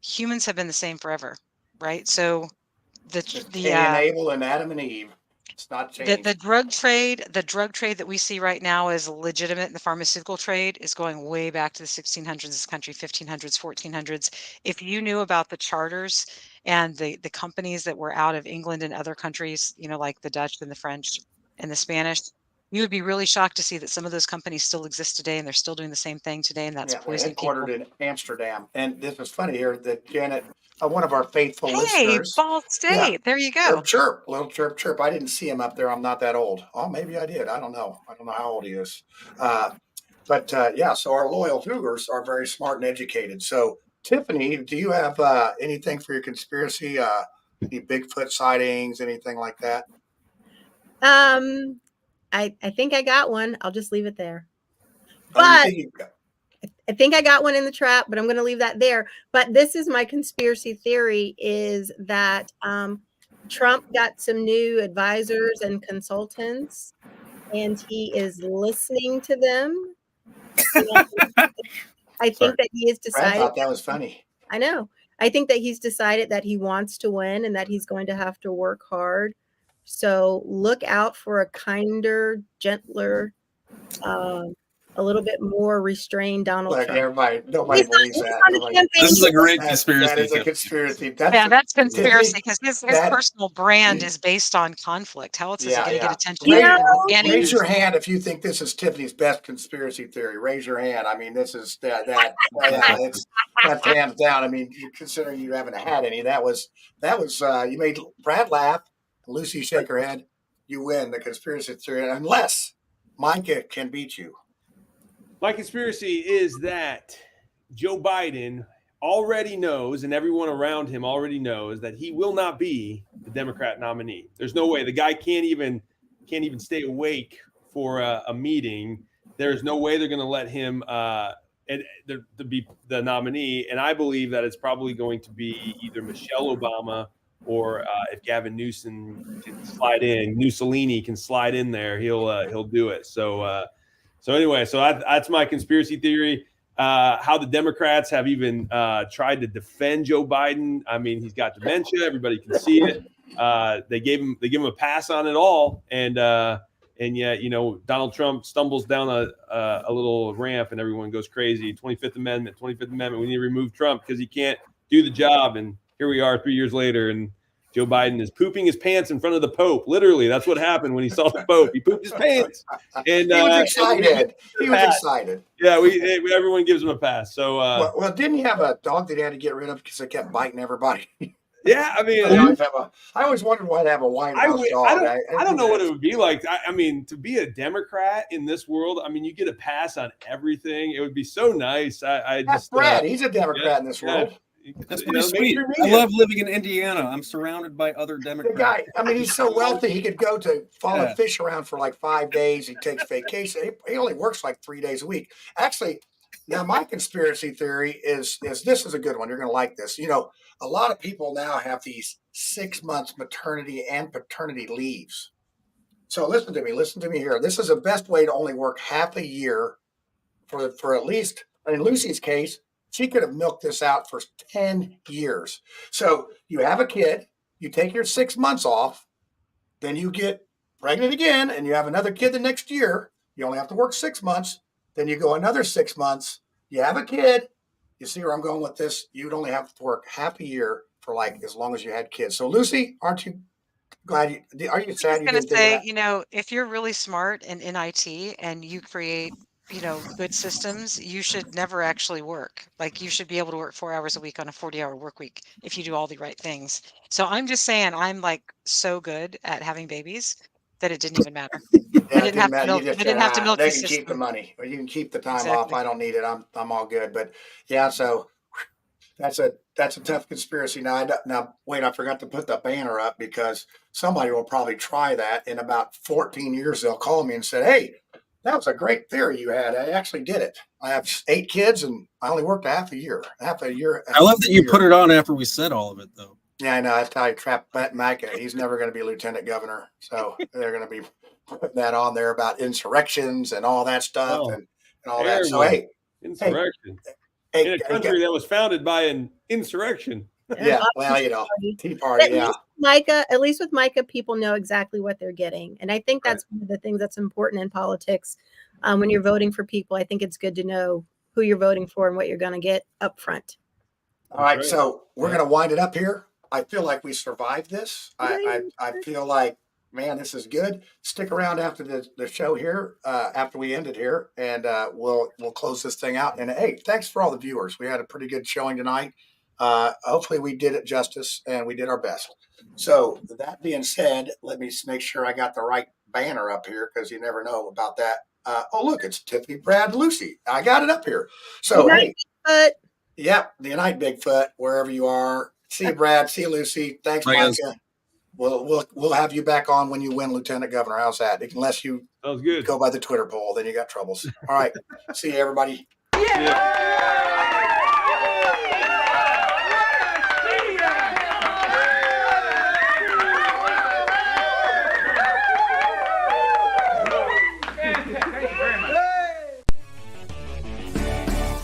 humans have been the same forever, right? So Cain and Abel and Adam and Eve. It's not changed. The drug trade that we see right now as legitimate in the pharmaceutical trade is going way back to the 1600s, this country, 1500s, 1400s. If you knew about the charters and the companies that were out of England and other countries, like the Dutch and the French and the Spanish, you would be really shocked to see that some of those companies still exist today, and they're still doing the same thing today, and that's poisoning people. Headquartered in Amsterdam. And this is funny here that Janet, one of our faithful listeners. Ball State. There you go. Little chirp. I didn't see him up there. I'm not that old. Oh, maybe I did. I don't know. I don't know how old he is. So our loyal Cougars are very smart and educated. So, Tiffany, do you have anything for your conspiracy? Any Bigfoot sightings, anything like that? I think I got one. I'll just leave it there. Oh, But I think I got one in the trap, but I'm going to leave that there. But this is my conspiracy theory, is that Trump got some new advisors and consultants, and he is listening to them. I think that he has Brad decided. thought that was funny. I know. I think that he's decided that he wants to win and that he's going to have to work hard. So look out for a kinder, gentler, a little bit more restrained Donald Look, Trump. everybody, nobody believes that. Nobody, This is a great conspiracy. that is a conspiracy. That's conspiracy, because his that- personal brand is based on conflict. How else is he going to get attention? Raise your hand if you think this is Tiffany's best conspiracy theory. Raise your hand. I mean, this is that's hands down. I mean, considering you haven't had any, that was you made Brad laugh, Lucy shake her head. You win the conspiracy theory, unless Micah can beat you. My conspiracy is that Joe Biden already knows, and everyone around him already knows, that he will not be the Democrat nominee. There's no way. The guy can't even stay awake for a meeting. There's no way they're going to let him to be the nominee. And I believe that it's probably going to be either Michelle Obama or if Gavin Newsom can slide in, Mussolini can slide in there, he'll do it. So anyway, that's my conspiracy theory. How the Democrats have even tried to defend Joe Biden. I mean, he's got dementia. Everybody can see it. They give him a pass on it all, and yet, Donald Trump stumbles down a little ramp, and everyone goes crazy. 25th Amendment. We need to remove Trump because he can't do the job. And here we are 3 years later, and Joe Biden is pooping his pants in front of the Pope. Literally, that's what happened when he saw the Pope. He pooped his pants. And he was excited. He was excited. Yeah, everyone gives him a pass. So, well, didn't he have a dog that he had to get rid of because they kept biting everybody? Yeah, I mean, I always wondered why they have a White House dog. I don't know what it would be like. I mean, to be a Democrat in this world, I mean, you get a pass on everything. It would be so nice. That's Brad. He's a Democrat in this world. That's pretty sweet. I love living in Indiana. I'm surrounded by other Democrats. The guy, I mean, he's so wealthy. He could go to follow fish around for like 5 days. He takes vacation. He only works like 3 days a week. Actually, now my conspiracy theory is this is a good one. You're going to like this. A lot of people now have these 6 months maternity and paternity leaves. So listen to me here. This is the best way to only work half a year for at least, in Lucy's case, she could have milked this out for 10 years. So you have a kid, you take your 6 months off, then you get pregnant again, and you have another kid the next year. You only have to work 6 months. Then you go another 6 months. You have a kid. You see where I'm going with this? You'd only have to work half a year for like as long as you had kids. So Lucy, aren't you glad? Are you sad you didn't do that? If you're really smart in IT and you create good systems, you should never actually work. Like, you should be able to work 4 hours a week on a 40-hour work week if you do all the right things. So I'm just saying, I'm like so good at having babies that it didn't even matter. I didn't have to milk they the can system. keep the money, or you can keep the time Exactly. off. I don't need it. I'm all good. But yeah, so that's a tough conspiracy. Now wait, I forgot to put the banner up because somebody will probably try that in about 14 years. They'll call me and say, "Hey, that was a great theory you had. I actually did it. I have 8 kids and I only worked half a year. I love that you put it on after we said all of it, though. Yeah, I know. That's how you trap Micah. He's never going to be lieutenant governor. So they're going to be putting that on there about insurrections and all that stuff and all that. So, hey. Insurrection. In a country that was founded by an insurrection. Yeah, well, Tea Party, At least with Micah, people know exactly what they're getting. And I think that's one of the things that's important in politics. When you're voting for people, I think it's good to know who you're voting for and what you're going to get up front. All right, so we're going to wind it up here. I feel like we survived this. I feel like, man, this is good. Stick around after the show here, after we end it here, and we'll close this thing out. And hey, thanks for all the viewers. We had a pretty good showing tonight. Hopefully we did it justice and we did our best. So that being said, let me make sure I got the right banner up here because you never know about that. Oh, look, it's Tiffany, Brad, Lucy. I got it up here. So, hey, the Unite Bigfoot, wherever you are. See you, Brad. See you, Lucy. Thanks, Micah. We'll have you back on when you win Lieutenant Governor. How's that? Unless you go by the Twitter poll, then you got troubles. All right. See you, everybody. See ya.